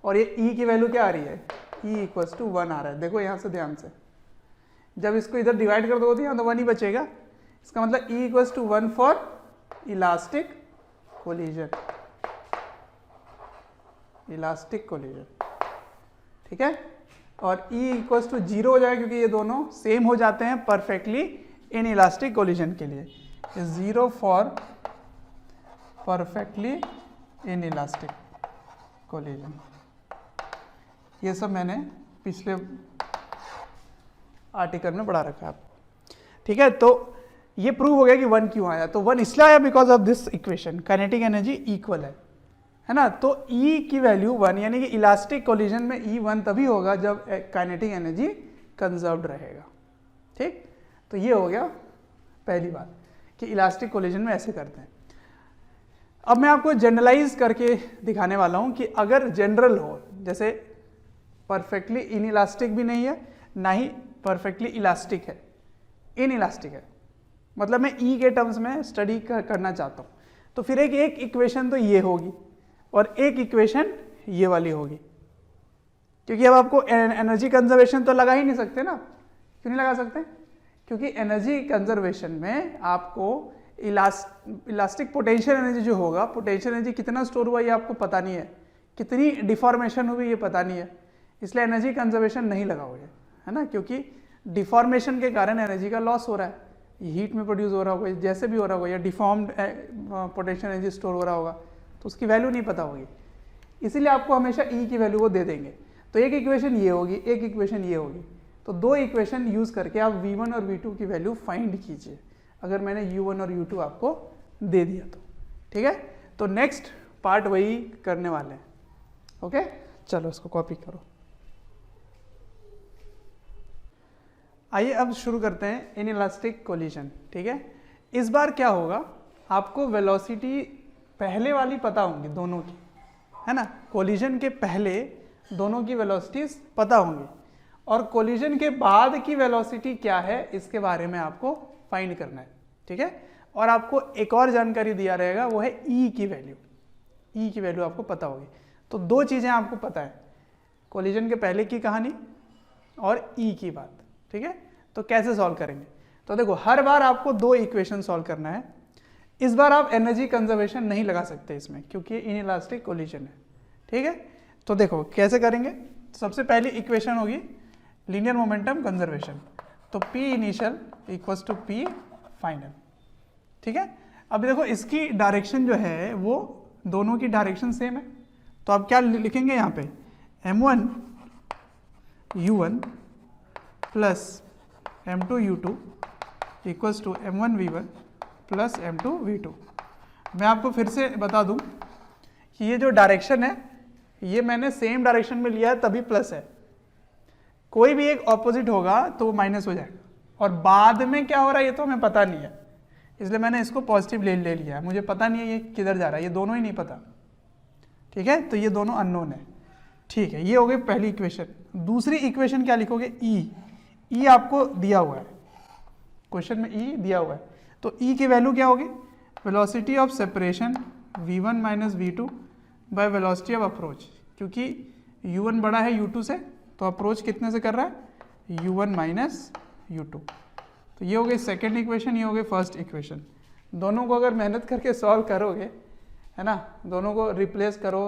और ये e की वैल्यू क्या आ रही है? e इक्वल्स टू 1 आ रहा है। देखो यहाँ से ध्यान से, जब इसको इधर डिवाइड कर दो तो यहाँ तो 1 ही बचेगा। इसका मतलब e equals to 1 for elastic collision, elastic collision, ठीक है। और e इक्वल्स टू 0 हो जाएगा क्योंकि ये दोनों सेम हो जाते हैं परफेक्टली इन इलास्टिक कोलिजन के लिए। 0 for perfectly in elastic collision. ये सब मैंने पिछले आर्टिकल में पढ़ा रखा है आपको, ठीक है। तो ये प्रूव हो गया कि 1 क्यों आया। तो 1 इसलिए आया because of this equation, kinetic energy equal है ना। तो E की वैल्यू 1, यानी कि इलास्टिक कोलिजन में E 1 तभी होगा जब काइनेटिक एनर्जी कंजर्व्ड रहेगा, ठीक। तो ये हो गया पहली बात कि इलास्टिक कोलिजन में ऐसे करते हैं। अब मैं आपको जनरलाइज करके दिखाने वाला हूं कि अगर जनरल हो, जैसे परफेक्टली इनइलास्टिक भी नहीं है ना ही परफेक्टली इलास्टिक है, इनइलास्टिक है, मतलब मैं E के टर्म्स में स्टडी करना चाहता हूं, तो फिर एक इक्वेशन तो ये होगी और एक इक्वेशन ये वाली होगी, क्योंकि अब आपको एनर्जी कंजर्वेशन तो लगा ही नहीं सकते ना। क्यों नहीं लगा सकते? क्योंकि एनर्जी कंजर्वेशन में आपको इलास्टिक पोटेंशियल एनर्जी जो होगा, पोटेंशियल एनर्जी कितना स्टोर हुआ ये आपको पता नहीं है, कितनी डिफॉर्मेशन हुई ये पता नहीं है, इसलिए एनर्जी कंजर्वेशन नहीं लगाओगे, है ना। क्योंकि डिफॉर्मेशन के कारण एनर्जी का लॉस हो रहा है, हीट में प्रोड्यूस हो रहा होगा, जैसे भी हो रहा होगा, या डिफॉर्म्ड पोटेंशियल एनर्जी स्टोर हो रहा होगा, तो उसकी वैल्यू नहीं पता होगी। इसीलिए आपको हमेशा E की वैल्यू वो दे देंगे। तो एक इक्वेशन ये होगी, एक इक्वेशन ये होगी, तो दो इक्वेशन यूज करके आप v1 और v2 की वैल्यू फाइंड कीजिए, अगर मैंने u1 और u2 आपको दे दिया तो, ठीक है। तो नेक्स्ट पार्ट वही करने वाले हैं, ओके। चलो इसको कॉपी करो। आइए अब शुरू करते हैं इनइलास्टिक कोलिजन, ठीक है। इस बार क्या होगा, आपको वेलोसिटी पहले वाली पता होंगी दोनों की, है ना। कोलिजन के पहले दोनों की वेलोसिटीज पता होंगी, और कोलिजन के बाद की वेलोसिटी क्या है इसके बारे में आपको फाइंड करना है, ठीक है। और आपको एक और जानकारी दिया रहेगा, वो है E की वैल्यू। E की वैल्यू आपको पता होगी। तो दो चीज़ें आपको पता है, कोलिजन के पहले की कहानी और E की बात, ठीक है। तो कैसे सॉल्व करेंगे? तो देखो, हर बार आपको दो इक्वेशन सॉल्व करना है। इस बार आप एनर्जी कंजर्वेशन नहीं लगा सकते इसमें, क्योंकि इनइलास्टिक कोलिजन है, ठीक है। तो देखो कैसे करेंगे। सबसे पहली इक्वेशन होगी लीनियर मोमेंटम कंजर्वेशन। तो P initial equals to P final, ठीक है। अब देखो इसकी डायरेक्शन जो है वो दोनों की डायरेक्शन सेम है, तो आप क्या लिखेंगे यहाँ पे, m1 u1 plus m2 u2 equals to m1 v1 plus m2 v2। मैं आपको फिर से बता दूं कि ये जो डायरेक्शन है ये मैंने सेम डायरेक्शन में लिया है तभी प्लस है, कोई भी एक ऑपोजिट होगा तो वो माइनस हो जाएगा, और बाद में क्या हो रहा है ये तो हमें पता नहीं है, इसलिए मैंने इसको पॉजिटिव ले लिया है। मुझे पता नहीं है ये किधर जा रहा है, ये दोनों ही नहीं पता, ठीक है। तो ये दोनों अननोन है, ठीक है। ये हो गई पहली इक्वेशन। दूसरी इक्वेशन क्या लिखोगे, E आपको दिया हुआ है क्वेश्चन में, E दिया हुआ है। तो E की वैल्यू क्या होगी, velocity of separation v1 minus v2 by velocity of approach, क्योंकि u1 बड़ा है u2 से, तो अप्रोच कितने से कर रहा है, u1 माइनस u2। तो ये हो गई सेकेंड इक्वेशन, ये हो गई फर्स्ट इक्वेशन। दोनों को अगर मेहनत करके सॉल्व करोगे, है ना, दोनों को रिप्लेस करो,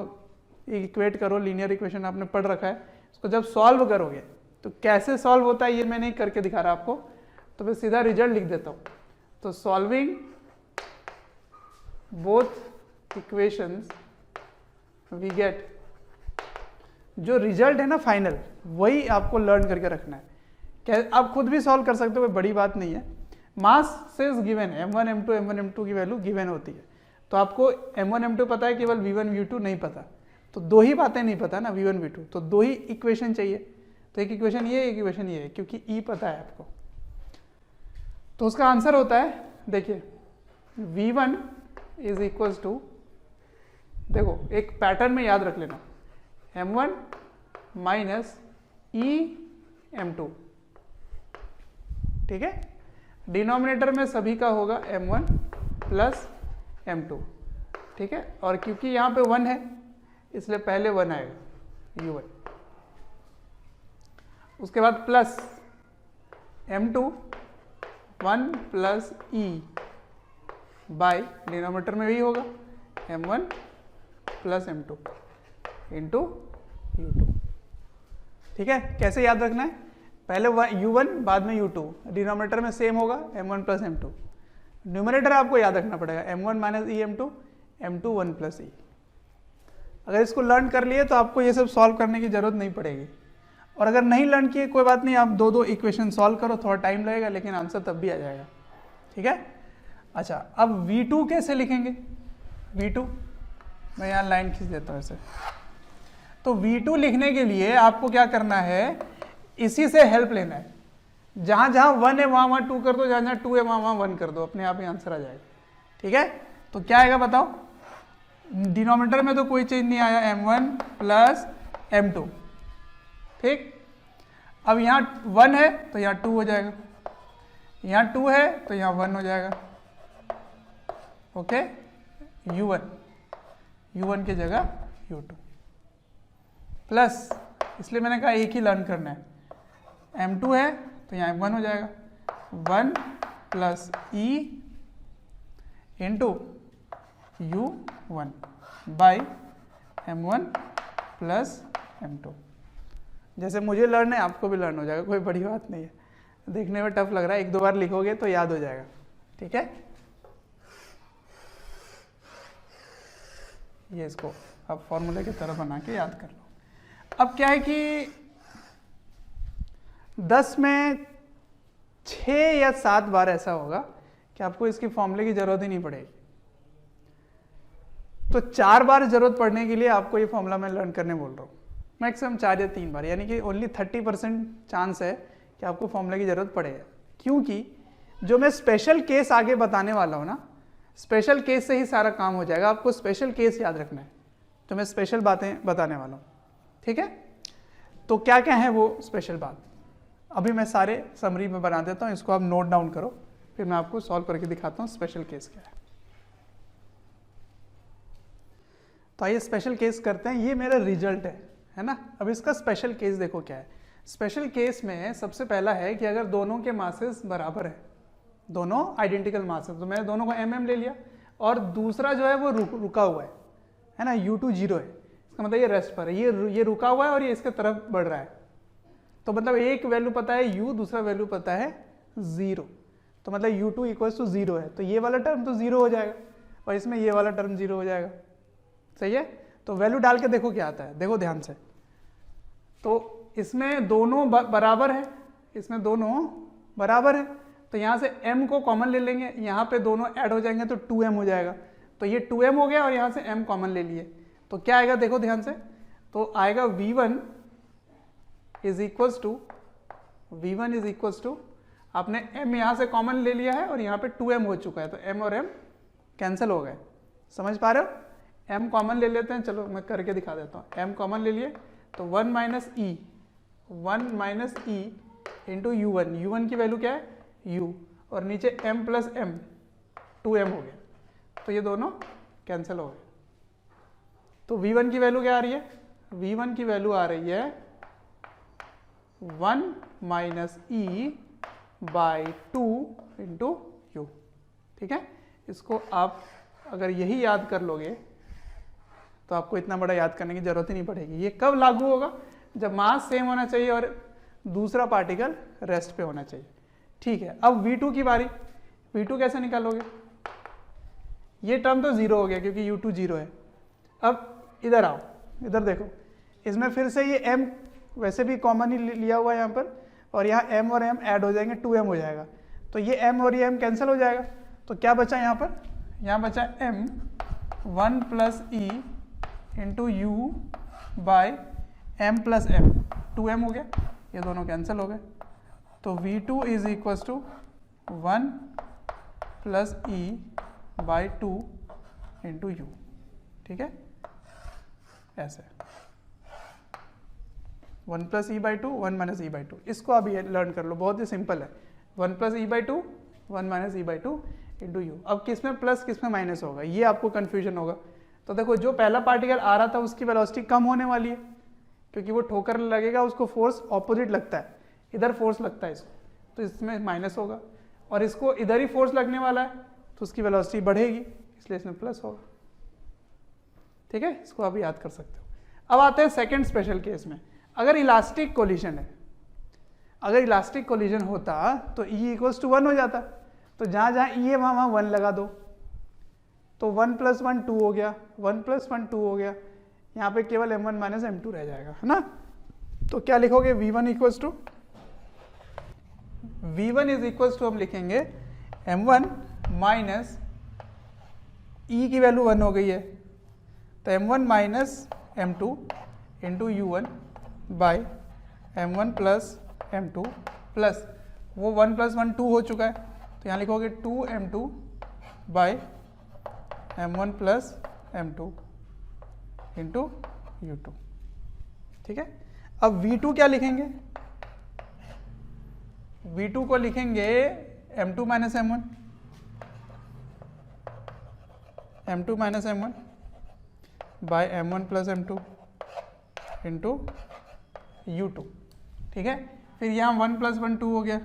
इक्वेट करो, लीनियर इक्वेशन आपने पढ़ रखा है, इसको जब सॉल्व करोगे तो कैसे सॉल्व होता है ये मैं नहीं करके दिखा रहा आपको, तो मैं सीधा रिजल्ट लिख देता हूँ। तो solving both equations we get, जो रिजल्ट है ना फाइनल, वही आपको लर्न करके रखना है। क्या आप खुद भी सॉल्व कर सकते हो, कोई बड़ी बात नहीं है। मास से गिवन है, m1 m2 m1 m2 की वैल्यू गिवन होती है, तो आपको m1 m2 पता है, केवल v1 v2 नहीं पता। तो दो ही बातें नहीं पता ना, v1 v2, तो दो ही इक्वेशन चाहिए। तो एक इक्वेशन ये, एक इक्वेशन ये है, क्योंकि e पता है आपको। तो उसका आंसर होता है, देखिए v1 इज इक्वल टू, देखो एक पैटर्न में याद रख लेना, m1 माइनस e m2, ठीक है। डिनोमिनेटर में सभी का होगा m1 प्लस m2, ठीक है। और क्योंकि यहाँ पे 1 है इसलिए पहले 1 आएगा u1, उसके बाद plus m2 1 plus e by, denominator में भी होगा m1 plus m2 into u2, ठीक है। कैसे याद रखना है, पहले u1 बाद में u2, डिनोमिनेटर में सेम होगा m1 प्लस m2, न्यूमरेटर आपको याद रखना पड़ेगा m1 माइनस ई m2, m2 1 प्लस ई। अगर इसको लर्न कर लिए तो आपको ये सब सॉल्व करने की जरूरत नहीं पड़ेगी, और अगर नहीं लर्न किए कोई बात नहीं, आप दो दो इक्वेशन सॉल्व करो, थोड़ा टाइम लगेगा लेकिन आंसर तब भी आ जाएगा, ठीक है। अच्छा, अब v2 कैसे लिखेंगे, v2 मैं यहाँ लाइन खींच देता हूँ ऐसे। तो v2 लिखने के लिए आपको क्या करना है, इसी से हेल्प लेना है, जहां जहां 1 है वहां वहां 2 कर दो, जहां जहां 2 है वहां वहां 1 कर दो, अपने आप ही आंसर आ जाएगा, ठीक है। तो क्या आएगा बताओ, डिनोमिनेटर में तो कोई चेंज नहीं आया, m1 प्लस m2, ठीक। अब यहाँ 1 है तो यहाँ 2 हो जाएगा, यहाँ 2 है तो यहाँ 1 हो जाएगा, ओके। u1 की जगह u2 प्लस, इसलिए मैंने कहा एक ही लर्न करना है, m2 है तो यहाँ m1 हो जाएगा, 1 plus e into u1 by m1 plus m2। जैसे मुझे लर्न है आपको भी लर्न हो जाएगा, कोई बड़ी बात नहीं है। देखने में टफ लग रहा है, एक दो बार लिखोगे तो याद हो जाएगा, ठीक है। ये इसको अब फॉर्मूले की तरह बना के याद कर लो। अब क्या है कि 10 में 6 या 7 बार ऐसा होगा कि आपको इसकी फॉर्मूले की जरूरत ही नहीं पड़ेगी, तो 4 बार जरूरत पड़ने के लिए आपको ये फॉर्मूला मैं लर्न करने बोल रहा हूँ, मैक्सिमम 4 या 3 बार, यानी कि ओनली 30% चांस है कि आपको फॉर्मूले की जरूरत पड़ेगा। क्योंकि जो मैं स्पेशल केस आगे बताने वाला हूँ ना, स्पेशल केस से ही सारा काम हो जाएगा, आपको स्पेशल केस याद रखना है, तो मैं स्पेशल बातें बताने वाला हूँ, ठीक है। तो क्या क्या है वो स्पेशल बात, अभी मैं सारे समरी में बना देता हूँ, इसको आप नोट डाउन करो, फिर मैं आपको सॉल्व करके दिखाता हूँ स्पेशल केस क्या है। तो आइए स्पेशल केस करते हैं, ये मेरा रिजल्ट है ना। अब इसका स्पेशल केस देखो क्या है। स्पेशल केस में सबसे पहला है कि अगर दोनों के मासेस बराबर है, दोनों आइडेंटिकल मास है, तो मैंने दोनों को mm ले लिया, और दूसरा जो है वो रुका हुआ है ना, u2 0 है, इसका मतलब ये रेस्ट पर है, ये रुका हुआ है और ये इसके तरफ बढ़ रहा है, तो मतलब एक वैल्यू पता है u, दूसरा वैल्यू पता है 0, तो मतलब u2 इक्वल्स टू 0 है, तो ये वाला टर्म तो 0 हो जाएगा और इसमें ये वाला टर्म 0 हो जाएगा, सही है। तो वैल्यू डाल के देखो क्या आता है, देखो ध्यान से। तो इसमें दोनों बराबर है, इसमें दोनों बराबर है, तो यहाँ से m को कॉमन ले लेंगे, यहाँ पे दोनों ऐड हो जाएंगे तो 2m हो जाएगा, तो ये 2m हो गया और यहाँ से m कॉमन ले लिए, तो क्या आएगा देखो ध्यान से, तो आएगा v1 इज इक्वल्स टू आपने m यहाँ से कॉमन ले लिया है और यहाँ पे 2m हो चुका है, तो m और m कैंसिल हो गए, समझ पा रहे हो। m कॉमन ले लेते हैं, चलो मैं करके दिखा देता हूँ। m कॉमन ले लिए तो 1 माइनस e इंटू u1 की वैल्यू क्या है u, और नीचे m प्लस m 2m हो गया, तो ये दोनों कैंसिल हो गए। तो v1 की वैल्यू क्या आ रही है, v1 की वैल्यू आ रही है 1 minus e by 2 into u, ठीक है। इसको आप अगर यही याद कर लोगे तो आपको इतना बड़ा याद करने की जरूरत ही नहीं पड़ेगी। ये कब लागू होगा, जब मास सेम होना चाहिए और दूसरा पार्टिकल रेस्ट पे होना चाहिए, ठीक है, अब V2 की बारी। V2 कैसे निकालोगे? ये टर्म तो जीरो हो गया क्योंकि U2 जीरो है। अब इधर आओ, इधर देखो, इसमें फिर से ये m वैसे भी कॉमन ही लिया हुआ है यहाँ पर, और यहाँ m और m ऐड हो जाएंगे, 2m हो जाएगा। तो ये m और ये m कैंसिल हो जाएगा, तो क्या बचा यहाँ पर? यहाँ बचा m 1 plus e into u by m plus m, 2m हो गया, ये दोनों कैंसिल हो गए। तो V2 is equal to 1 plus e by 2 into u. ठीक है, ऐसे 1 plus e by 2, 1 minus e by 2। इसको अभी लर्न कर लो, बहुत ही सिंपल है। 1 plus e by 2, 1 minus e by 2 into you. अब किस में प्लस किस में माइनस होगा, ये आपको कंफ्यूजन होगा। तो देखो, जो पहला पार्टिकल आ रहा था उसकी वेलोसिटी कम होने वाली है, क्योंकि वो ठोकर लगेगा, उसको फोर्स ऑपोजिट लगता है, इधर फोर्स लगता है इसको, तो इसमें माइनस होगा। और इसको इधर ही फोर्स लगने वाला है, तो उसकी वेलोसिटी बढ़ेगी, इसलिए इसमें प्लस होगा। ठीक है, इसको आप याद कर सकते हो। अब आते हैं सेकंड स्पेशल केस में। अगर इलास्टिक कोलिजन है, अगर इलास्टिक कोलिजन होता तो E इक्वल्स टू 1 हो जाता। तो जहाँ जहाँ E है वहाँ 1 लगा दो, तो 1 प्लस 1 2 हो गया, 1 प्लस 1 2 हो गया। यहाँ पे केवल m1 माइनस m2 रह जाएगा, है ना। तो क्या लिखोगे? V1 equals to, V1 is equals to हम लिखेंगे m1 माइनस E की वैल्यू 1 हो गई है, तो m1 minus m2 into u1 by m1 plus m2 plus वो 1 प्लस 1 2 हो चुका है, तो यहाँ लिखोगे 2m2 by m1 plus m2 into u2। ठीक है, अब V2 क्या लिखेंगे? V2 को लिखेंगे m2 minus m1, m2 minus m1 by m1 plus m2 into u2। ठीक है, फिर यहाँ 1 प्लस 1 2 हो गया,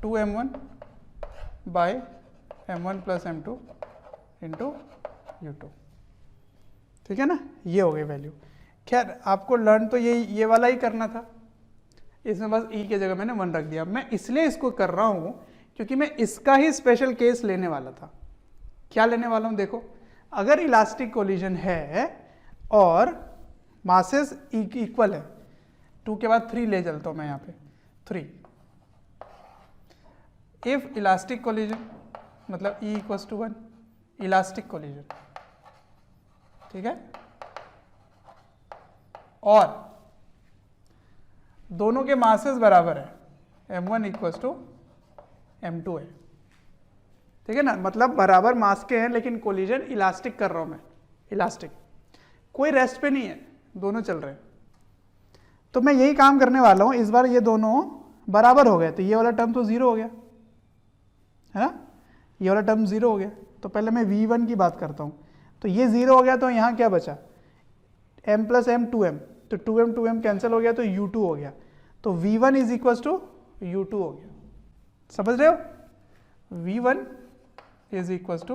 2m1 bye m1 plus m2 into u2। ठीक है ना, ये हो गई वैल्यू। खैर, आपको लर्न तो ये वाला ही करना था, इसमें बस E की जगह मैंने 1 रख दिया। मैं इसलिए इसको कर रहा हूँ क्योंकि मैं इसका ही स्पेशल केस लेने वाला था। क्या लेने वाला हूँ? देखो, अगर इलास्टिक कोलिजन है और मासेस इक्वल है, 2 के बाद 3 ले चलता हूँ मैं यहाँ पे, 3। इफ इलास्टिक कोलिजन मतलब E equals to 1, elastic collision. ठीक है, और दोनों के मासेस बराबर है, m1 इक्वल्स टू m2 है। ठीक है ना, मतलब बराबर मास के हैं, लेकिन कोलिजन इलास्टिक कर रहा हूं मैं, इलास्टिक, कोई रेस्ट पे नहीं है, दोनों चल रहे हैं। तो मैं यही काम करने वाला हूं। इस बार ये दोनों बराबर हो गए, तो ये वाला टर्म तो 0 हो गया, है ना, ये वाला टर्म 0 हो गया। तो पहले मैं V1 की बात करता हूं, तो ये 0 हो गया, तो यहाँ क्या बचा? m प्लस m 2m, तो 2m कैंसिल हो गया, तो u2 हो गया। तो V1 is equal to u2 हो गया। समझ रहे हो? V1 is equal to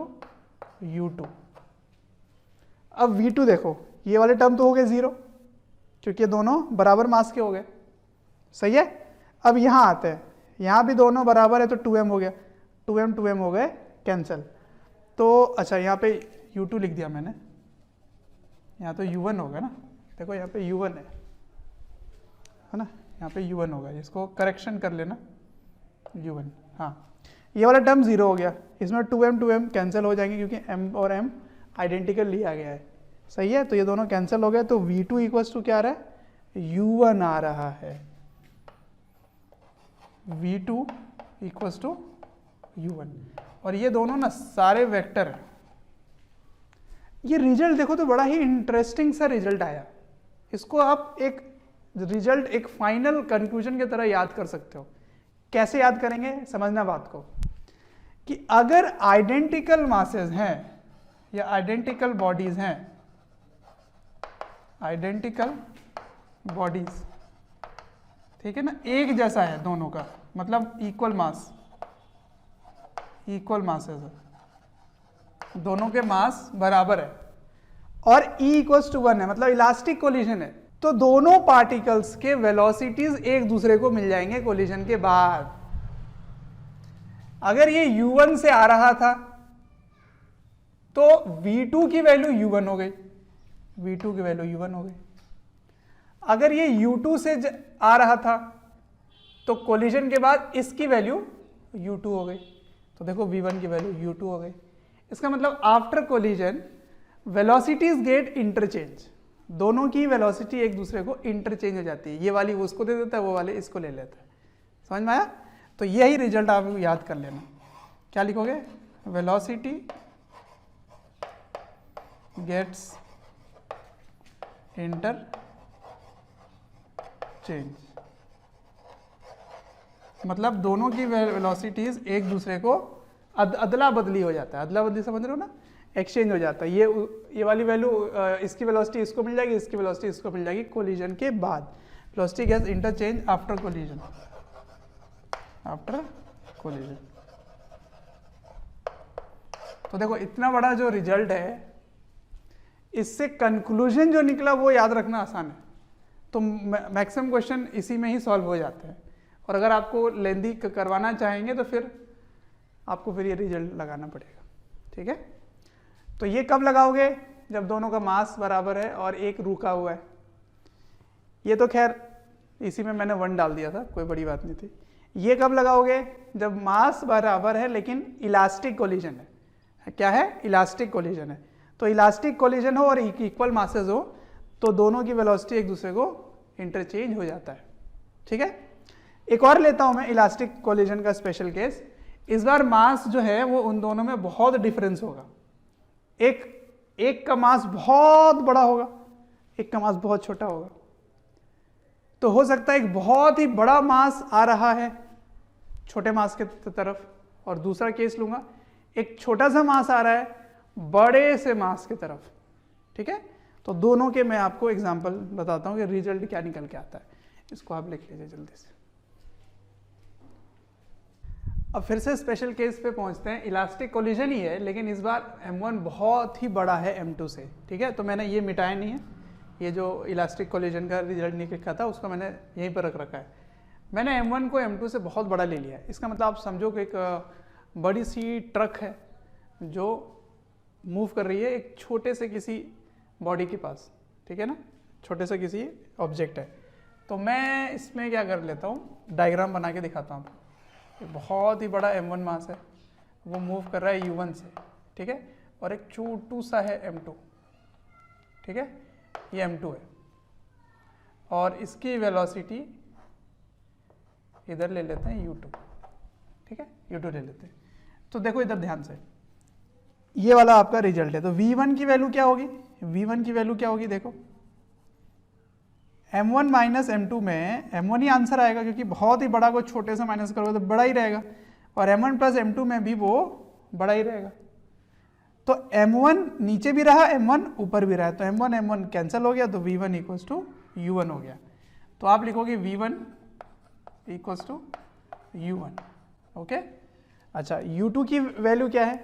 u2। अब V2 देखो, ये वाले टर्म तो हो गए 0, क्योंकि ये दोनों बराबर मास के हो गए। सही है, अब यहाँ आते हैं, यहाँ भी दोनों बराबर है, तो 2m हो गया, 2m हो गए कैंसिल। तो अच्छा, यहाँ पे u2 लिख दिया मैंने, यहाँ तो u1 होगा ना। देखो यहाँ पे u1 है ना, यहाँ पे u1 होगा, इसको करेक्शन कर लेना, u1। हाँ, ये वाला टर्म 0 हो गया, इसमें 2m कैंसिल हो जाएंगे, क्योंकि m और m आइडेंटिकल लिया गया है। सही है, तो ये दोनों कैंसिल हो गए, तो V2 इक्वल्स टू क्या आ रहा है? u1 आ रहा है। V2 इक्वल्स टू u1, और ये दोनों ना सारे वेक्टर हैं। ये रिजल्ट देखो तो बड़ा ही इंटरेस्टिंग सा रिजल्ट आया। इसको आप एक रिजल्ट, एक फाइनल कंक्लूजन की तरह याद कर सकते हो। कैसे याद करेंगे? समझना बात को, कि अगर आइडेंटिकल मासेस हैं या आइडेंटिकल बॉडीज हैं, आइडेंटिकल बॉडीज, ठीक है ना, एक जैसा है दोनों का, मतलब इक्वल मास, इक्वल मासेस है, दोनों के मास बराबर है, और E इक्वल्स टू 1 है, मतलब इलास्टिक कोलिजन है, तो दोनों पार्टिकल्स के वेलोसिटीज एक दूसरे को मिल जाएंगे कोलिजन के बाद। अगर ये u1 से आ रहा था तो v2 की वैल्यू u1 हो गई, v2 की वैल्यू u1 हो गई। अगर ये u2 से आ रहा था तो कोलिजन के बाद इसकी वैल्यू u2 हो गई, तो देखो v1 की वैल्यू u2 हो गई। इसका मतलब after collision velocities get interchange, दोनों की वेलोसिटी एक दूसरे को इंटरचेंज हो जाती है, ये वाली वो उसको दे देता है, वो वाले इसको ले लेता है। समझ में आया? तो यही रिजल्ट आप याद कर लेना। क्या लिखोगे? वेलोसिटी गेट्स इंटरचेंज, मतलब दोनों की वेलोसिटीज एक दूसरे को अदला बदली हो जाता है। अदला बदली समझ रहे हो ना? एक्सचेंज हो जाता है। ये वाली वैल्यू इसकी वेलोसिटी इसको मिल जाएगी, इसकी वेलोसिटी इसको मिल जाएगी कोलिजन के बाद। Velocity gets interchange after collision, after collision. तो देखो इतना बड़ा जो रिजल्ट है, इससे कंक्लूजन जो निकला वो याद रखना आसान है। तो मैक्सिमम क्वेश्चन इसी में ही सॉल्व हो जाते हैं। और अगर आपको लेंदी करवाना चाहेंगे तो फिर आपको फिर ये रिजल्ट लगाना पड़ेगा। ठीक है? तो ये कब लगाओगे? जब दोनों का मास बराबर है और एक रुका हुआ है। ये तो खैर इसी में मैंने 1 डाल दिया था, कोई बड़ी बात नहीं थी। ये कब लगाओगे? जब मास बराबर है लेकिन इलास्टिक कोलिजन है। क्या है? इलास्टिक कोलिजन है। तो इलास्टिक कोलिजन हो और इक्वल मासेस हो तो दोनों की वेलोसिटी एक दूसरे को इंटरचेंज हो जाता है। ठीक है? एक और लेता हूं मैं इलास्टिक कोलिजन का स्पेशल केस। इस बार मास जो है वो उन दोनों में बहुत डिफरेंस होगा। एक का मास बहुत बड़ा होगा, एक का मास बहुत छोटा होगा। तो हो सकता है एक बहुत ही बड़ा मास आ रहा है छोटे मास के तरफ, और दूसरा केस लूंगा एक छोटा सा मास आ रहा है बड़े से मास की तरफ। ठीक है? तो दोनों के मैं आपको एग्जांपल बताता हूं कि रिजल्ट क्या निकल के आता है। इसको आप लिख लीजिए जल्दी से। अब फिर से स्पेशल केस पे पहुंचते हैं। इलास्टिक कोलिजन ही है लेकिन इस बार m1 बहुत ही बड़ा है m2 से। ठीक है? तो मैंने ये मिटाया नहीं है, ये जो इलास्टिक कोलिजन का रिजल्ट निकला था उसको मैंने यहीं पर रख रखा है। मैंने m1 को m2 से बहुत बड़ा ले लिया है। इसका मतलब आप समझो कि एक बड़ी सी ट्रक है जो मूव कर रही है एक छोटे से किसी बॉडी के पास। ठीक है ना? छोटे से किसी ऑब्जेक्ट है। तो मैं इसमें क्या कर लेता हूँ, डायग्राम बना के दिखाता हूँ। बहुत ही बड़ा m1 मास है, वो मूव कर रहा है u1 से। ठीक है? और एक छोटू सा है m2। ठीक है? ये m2 है और इसकी वेलोसिटी इधर ले लेते हैं u2। ठीक है? u2 ले लेते हैं। तो देखो इधर ध्यान से, ये वाला आपका रिजल्ट है। तो v1 की वैल्यू क्या होगी? v1 की वैल्यू क्या होगी? देखो m1 माइनस m2 में m1 ही आंसर आएगा क्योंकि बहुत ही बड़ा को छोटे से माइनस करोगे तो बड़ा ही रहेगा, और m1 प्लस m2 में भी वो बड़ा ही रहेगा। तो m1 नीचे भी रहा, m1 ऊपर भी रहा, तो m1 कैंसिल हो गया, तो v1 इक्वल्स टू u1 हो गया। तो आप लिखोगे v1 equals to u1। Okay? अच्छा, u2 की वैल्यू क्या है?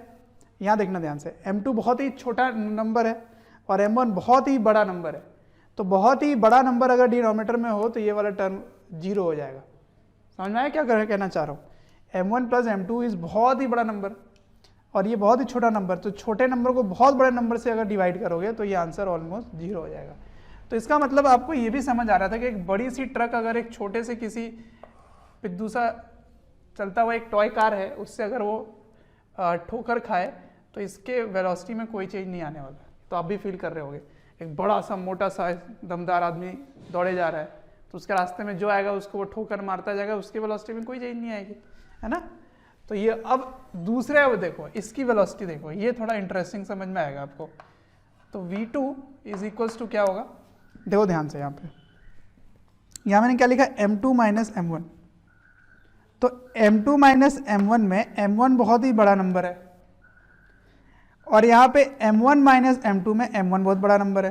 यहाँ देखना ध्यान से। m2 बहुत ही छोटा नंबर है और m1 बहुत ही बड़ा नंबर है। तो बहुत ही बड़ा नंबर अगर डिनोमिनेटर में हो तो ये वाला टर्म 0 हो जाएगा। समझ में आया क्या कहना चाह रहा हूँ? m1 प्लस m2 इज बहुत ही बड़ा नंबर और ये बहुत ही छोटा नंबर। तो छोटे नंबर को बहुत बड़े नंबर से अगर डिवाइड करोगे तो ये आंसर ऑलमोस्ट 0 हो जाएगा। तो इसका मतलब आपको ये भी समझ आ रहा था कि एक बड़ी सी ट्रक अगर एक छोटे से किसी पिद्दू सा चलता हुआ एक टॉय कार है उससे अगर वो ठोकर खाए तो इसके वेलोसिटी में कोई चेंज नहीं आने वाला। तो आप भी फील कर रहे होगे, एक बड़ा सा मोटा सा दमदार आदमी दौड़े जा रहा है तो उसके रास्ते में जो आएगा उसको वो ठोकर मारता जाएगा, उसकी वेलोसिटी में कोई चेंज नहीं आएगी, है ना? तो ये अब दूसरे अब देखो इसकी वेलोसिटी देखो, ये थोड़ा इंटरेस्टिंग समझ में आएगा आपको। तो v2 इज इक्वल्स टू क्या होगा? देखो ध्यान से, यहाँ मैंने क्या लिखा? m2 minus m1। तो m2 माइनस m1 में m1 बहुत ही बड़ा नंबर है और यहाँ पे m1 माइनस m2 में m1 बहुत बड़ा नंबर है।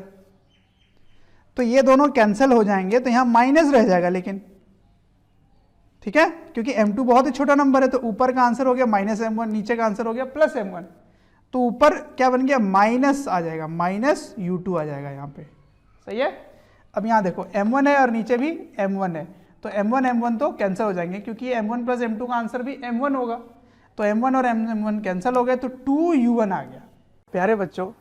तो ये दोनों कैंसिल हो जाएंगे तो यहाँ माइनस रह जाएगा लेकिन, ठीक है? क्योंकि m2 बहुत ही छोटा नंबर है तो ऊपर का आंसर हो गया माइनस m1, नीचे का आंसर हो गया प्लस m1। तो ऊपर क्या बन गया? माइनस आ जाएगा, माइनस u2 आ जाएगा यहाँ पे। सही है? अब यहाँ देखो m1 है और नीचे भी m1 है, तो m1 तो कैंसिल हो जाएंगे क्योंकि m1 प्लस m2 का आंसर भी m1 होगा। तो m1 और m1 कैंसिल हो गए तो 2u1 आ गया। प्यारे बच्चों,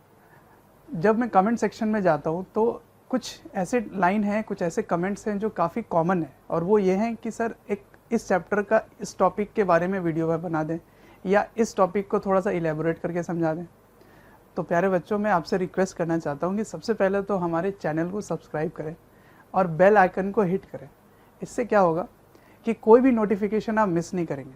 जब मैं कमेंट सेक्शन में जाता हूँ तो कुछ ऐसे लाइन हैं, कुछ ऐसे कमेंट्स हैं जो काफ़ी कॉमन है, और वो ये हैं कि सर एक इस चैप्टर का इस टॉपिक के बारे में वीडियो बना दें या इस टॉपिक को थोड़ा सा इलेबोरेट करके समझा दें। तो प्यारे बच्चों, मैं आपसे रिक्वेस्ट करना चाहता हूँ कि सबसे पहले तो हमारे चैनल को सब्सक्राइब करें और बेल आइकन को हिट करें। इससे क्या होगा कि कोई भी नोटिफिकेशन आप मिस नहीं करेंगे।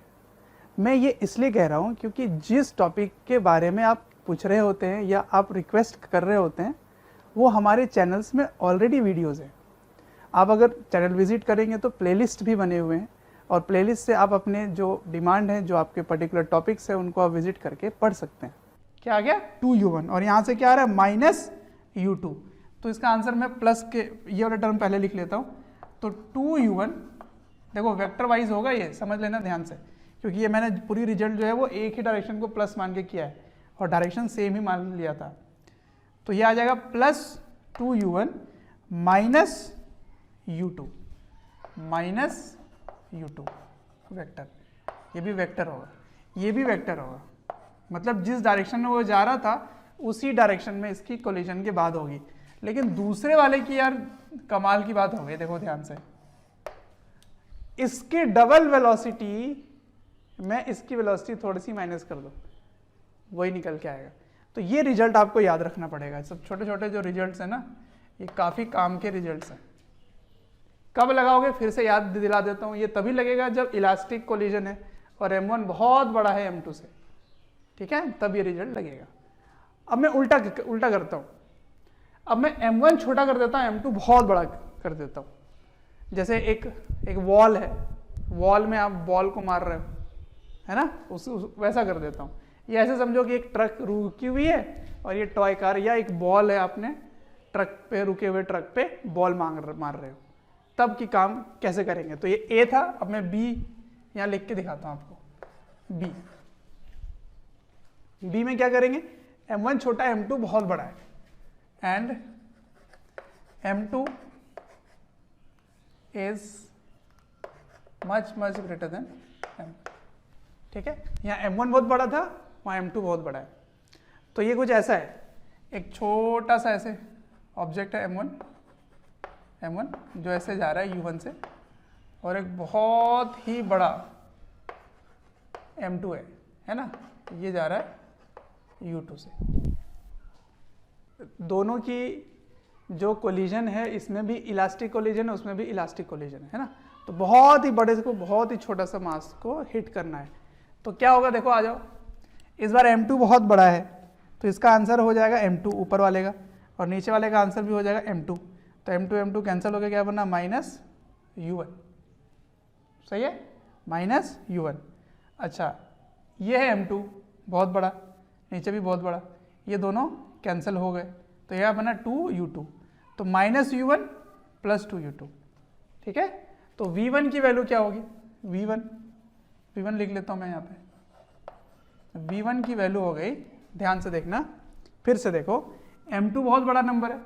मैं ये इसलिए कह रहा हूँ क्योंकि जिस टॉपिक के बारे में आप पूछ रहे होते हैं या आप रिक्वेस्ट कर रहे होते हैं वो हमारे चैनल्स में ऑलरेडी वीडियोज़ हैं। आप अगर चैनल विजिट करेंगे तो प्लेलिस्ट भी बने हुए हैं, और प्लेलिस्ट से आप अपने जो डिमांड है, जो आपके पर्टिकुलर टॉपिक्स हैं, उनको आप विजिट करके पढ़ सकते हैं। क्या आ गया? 2u1, और यहाँ से क्या आ रहा है? -u2। तो इसका आंसर मैं प्लस के ये वाला टर्म पहले लिख लेता हूँ। तो 2u1, देखो वेक्टर वाइज होगा, ये समझ लेना ध्यान से, क्योंकि ये मैंने पूरी रिजल्ट जो है वो एक ही डायरेक्शन को प्लस मान के किया है और डायरेक्शन सेम ही मान लिया था। तो ये आ जाएगा +2u1 -u2 वेक्टर। ये भी वेक्टर होगा, ये भी वेक्टर होगा, मतलब जिस डायरेक्शन में वो जा रहा था उसी डायरेक्शन में इसकी कोलिजन के बाद होगी। लेकिन दूसरे वाले की यार कमाल की बात हो गई, देखो ध्यान से, इसकी डबल वेलोसिटी मैं इसकी वेलोसिटी थोड़ी सी माइनस कर दूं, वही निकल के आएगा। तो ये रिजल्ट आपको याद रखना पड़ेगा। सब छोटे छोटे जो रिजल्ट्स हैं ना, ये काफ़ी काम के रिजल्ट्स हैं। कब लगाओगे? फिर से याद दिला देता हूँ, ये तभी लगेगा जब इलास्टिक कोलिजन है और m1 बहुत बड़ा है m2 से, ठीक है, तब ये रिजल्ट लगेगा। अब मैं उल्टा करता हूँ, अब मैं m1 छोटा कर देता हूँ, m2 बहुत बड़ा कर देता हूँ। जैसे एक वॉल है, वॉल में आप बॉल को मार रहे हो, है ना, वैसा कर देता हूँ। ये ऐसे समझो कि एक ट्रक रुकी हुई है और ये टॉय कार या एक बॉल है, आपने ट्रक पे, रुके हुए ट्रक पे बॉल मार रहे हो, तब की काम कैसे करेंगे। तो ये ए था, अब मैं बी यहाँ लिख के दिखाता हूँ आपको। बी में क्या करेंगे? m1 छोटा है, m2 बहुत बड़ा है, and m2 is much greater than m, ठीक है। यहाँ m1 बहुत बड़ा था, वहाँ m2 बहुत बड़ा है। तो ये कुछ ऐसा है, एक छोटा सा ऐसे ऑब्जेक्ट है m1 जो ऐसे जा रहा है u1 से, और एक बहुत ही बड़ा m2 है ना, ये जा रहा है u2 से। दोनों की जो कोलिजन है, इसमें भी इलास्टिक कोलिजन है, उसमें भी इलास्टिक कोलिजन है ना। तो बहुत ही बड़े को बहुत ही छोटा सा मास को हिट करना है। तो क्या होगा? देखो आ जाओ, इस बार m2 बहुत बड़ा है, तो इसका आंसर हो जाएगा m2 ऊपर वाले का, और नीचे वाले का आंसर भी हो जाएगा m2। तो m2 कैंसिल हो गया, क्या बना? -u1, सही है, -u1। अच्छा, ये है m2 बहुत बड़ा, नीचे भी बहुत बड़ा, ये दोनों कैंसिल हो गए, तो यह बना 2u2। तो -u1 + 2u2, ठीक है। तो v1 की वैल्यू क्या होगी? v1 लिख लेता हूँ मैं यहाँ पे। v1 की वैल्यू हो गई, ध्यान से देखना, फिर से देखो, m2 बहुत बड़ा नंबर है,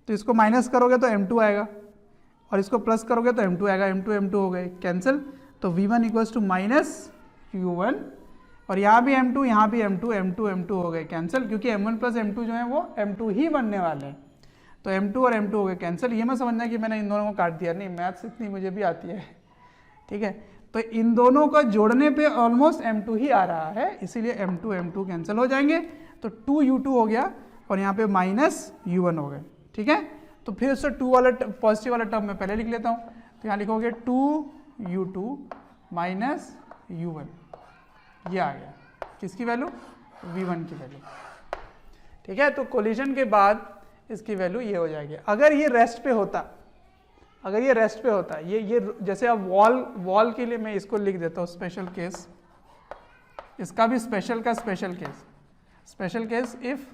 तो इसको माइनस करोगे तो m2 आएगा, और इसको प्लस करोगे तो m2 आएगा, m2 हो गए कैंसिल। तो v1 = -u1, और यहाँ भी m2, यहाँ भी m2 हो गए कैंसिल, क्योंकि m1 + m2 जो है वो m2 ही बनने वाले हैं। तो m2 और m2 हो गए कैंसिल। ये मत समझना कि मैंने इन दोनों को काट दिया, नहीं, मैथ्स इतनी मुझे भी आती है, ठीक है। तो इन दोनों को जोड़ने पे ऑलमोस्ट m2 ही आ रहा है, इसीलिए m2 कैंसिल हो जाएंगे, तो 2u2 हो गया, और यहाँ पे -u1 हो गए, ठीक है। तो फिर से 2 वाला पॉजिटिव वाला टर्म मैं पहले लिख लेता हूँ। तो यहाँ लिखोगे 2u2 - u1, ये आ गया, किसकी वैल्यू? v1 की वैल्यू, ठीक है। तो कोलिजन के बाद इसकी वैल्यू ये हो जाएगी। अगर ये रेस्ट पे होता, ये जैसे अब वॉल के लिए मैं इसको लिख देता हूँ स्पेशल केस, इसका भी स्पेशल केस इफ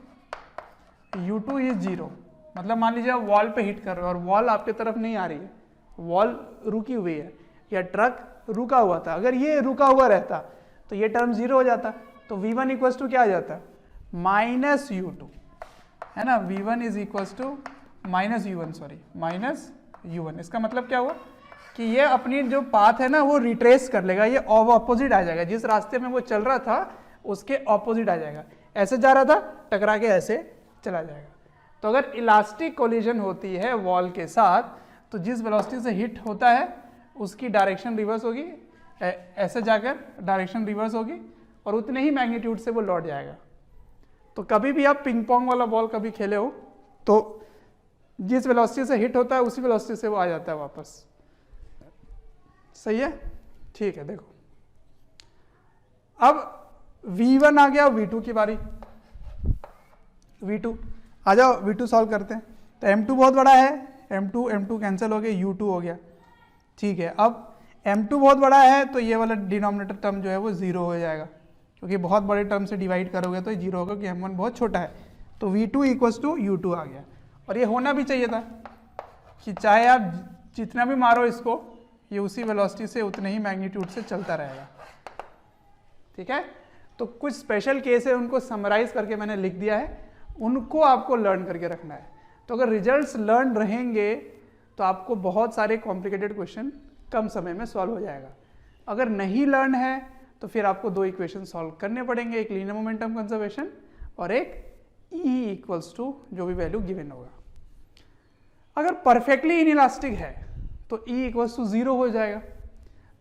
u2 = 0, मतलब मान लीजिए आप वॉल पे हिट कर रहे हो और वॉल आपकी तरफ नहीं आ रही है, वॉल रुकी हुई है या ट्रक रुका हुआ था। अगर ये रुका हुआ रहता तो ये टर्म 0 हो जाता, तो v1 = क्या आ जाता? -u2, है ना। v1 = -u1, इसका मतलब क्या हुआ? कि ये अपनी जो पाथ है ना वो रिट्रेस कर लेगा, ये ऑपोजिट आ जाएगा, जिस रास्ते में वो चल रहा था उसके ऑपोजिट आ जाएगा। ऐसे जा रहा था, टकरा के ऐसे चला जाएगा। तो अगर इलास्टिक कोलिजन होती है वॉल के साथ, तो जिस वेलोसिटी से हिट होता है उसकी डायरेक्शन रिवर्स होगी, ऐसे जाकर डायरेक्शन रिवर्स होगी और उतने ही मैग्नीट्यूड से वो लौट जाएगा। तो कभी भी आप पिंग पोंग वाला बॉल कभी खेले हो तो जिस वेलोसिटी से हिट होता है उसी वेलोसिटी से वो आ जाता है वापस। सही है, ठीक है। देखो अब V1 आ गया, V2 की बारी। V2 आ जाओ, V2 सॉल्व करते हैं। तो M2 बहुत बड़ा है, M2 कैंसिल हो गया, U2 हो गया। ठीक है, अब M2 बहुत बड़ा है तो ये वाला डिनोमिनेटर टर्म जो है वो 0 हो जाएगा, क्योंकि बहुत बड़े टर्म से डिवाइड करोगे तो 0 होगा, क्योंकि M1 बहुत छोटा है। तो V2 इक्वल्स टू U2 आ गया। और ये होना भी चाहिए था कि चाहे आप जितना भी मारो इसको, ये उसी वेलोसिटी से उतने ही मैग्नीट्यूड से चलता रहेगा। ठीक है, तो कुछ स्पेशल केस है, उनको समराइज करके मैंने लिख दिया है, उनको आपको लर्न करके रखना है। तो अगर रिजल्ट्स लर्न रहेंगे तो आपको बहुत सारे कॉम्प्लिकेटेड क्वेश्चन कम समय में सॉल्व हो जाएगा। अगर नहीं लर्न है तो फिर आपको दो इक्वेशन सॉल्व करने पड़ेंगे, एक लीनियर मोमेंटम कंजर्वेशन और एक E इक्वल्स टू जो भी वैल्यू गिवन होगा। अगर परफेक्टली इनइलास्टिक है तो E इक्वल्स टू 0 हो जाएगा।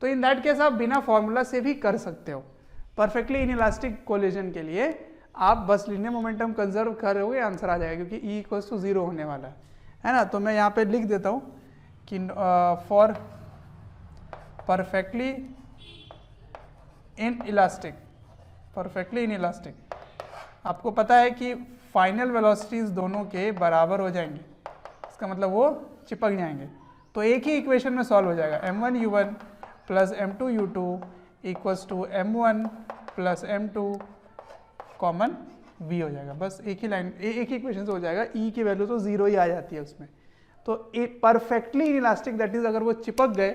तो इन दैट केस आप बिना फॉर्मूला से भी कर सकते हो। परफेक्टली इनइलास्टिक कोलिजन के लिए आप बस लीनियर मोमेंटम कंजर्व करोगे, आंसर आ जाएगा, क्योंकि E इक्वल्स टू 0 होने वाला है ना। तो मैं यहाँ पे लिख देता हूँ कि for perfectly inelastic, perfectly inelastic, आपको पता है कि फाइनल वेलोसिटीज दोनों के बराबर हो जाएंगे, इसका मतलब वो चिपक जाएंगे। तो एक ही इक्वेशन में सॉल्व हो जाएगा, m1u1 plus m2u2 equals to m1 plus m2 common v हो जाएगा। बस एक ही लाइन, एक ही इक्वेशन से हो जाएगा। E की वैल्यू तो 0 ही आ जाती है उसमें। तो परफेक्टली इनइलास्टिक दैट इज अगर वो चिपक गए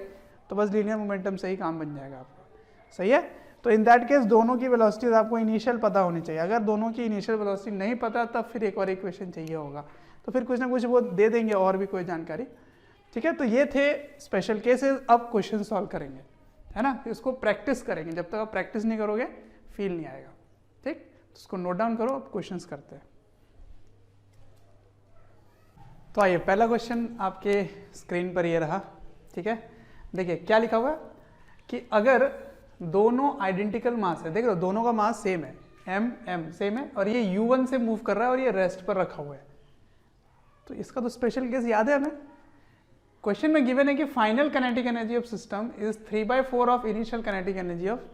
तो बस लीनियर मोमेंटम से ही काम बन जाएगा आपका। सही है, तो इन दैट केस दोनों की वेलोसिटीज आपको इनिशियल पता होनी चाहिए। अगर दोनों की इनिशियल वेलोसिटी नहीं पता तब फिर एक और इक्वेशन चाहिए होगा, तो फिर कुछ ना कुछ वो दे देंगे और भी कोई जानकारी। ठीक है, तो ये थे स्पेशल केसेस। अब क्वेश्चन सॉल्व करेंगे, है ना। इसको प्रैक्टिस करेंगे, जब तक आप प्रैक्टिस नहीं करोगे फील नहीं आएगा। ठीक, तो इसको नोट डाउन करो, अब क्वेश्चंस करते हैं। तो आइए, पहला क्वेश्चन आपके स्क्रीन पर ये रहा। ठीक है, देखिए क्या लिखा हुआ है कि अगर दोनों आइडेंटिकल मास है, देख लो दोनों का मास सेम है, m सेम है, और ये u1 से मूव कर रहा है और ये रेस्ट पर रखा हुआ है, तो इसका तो स्पेशल केस याद है हमें। क्वेश्चन में गिवन है कि final kinetic energy of system is 3/4 of initial kinetic energy of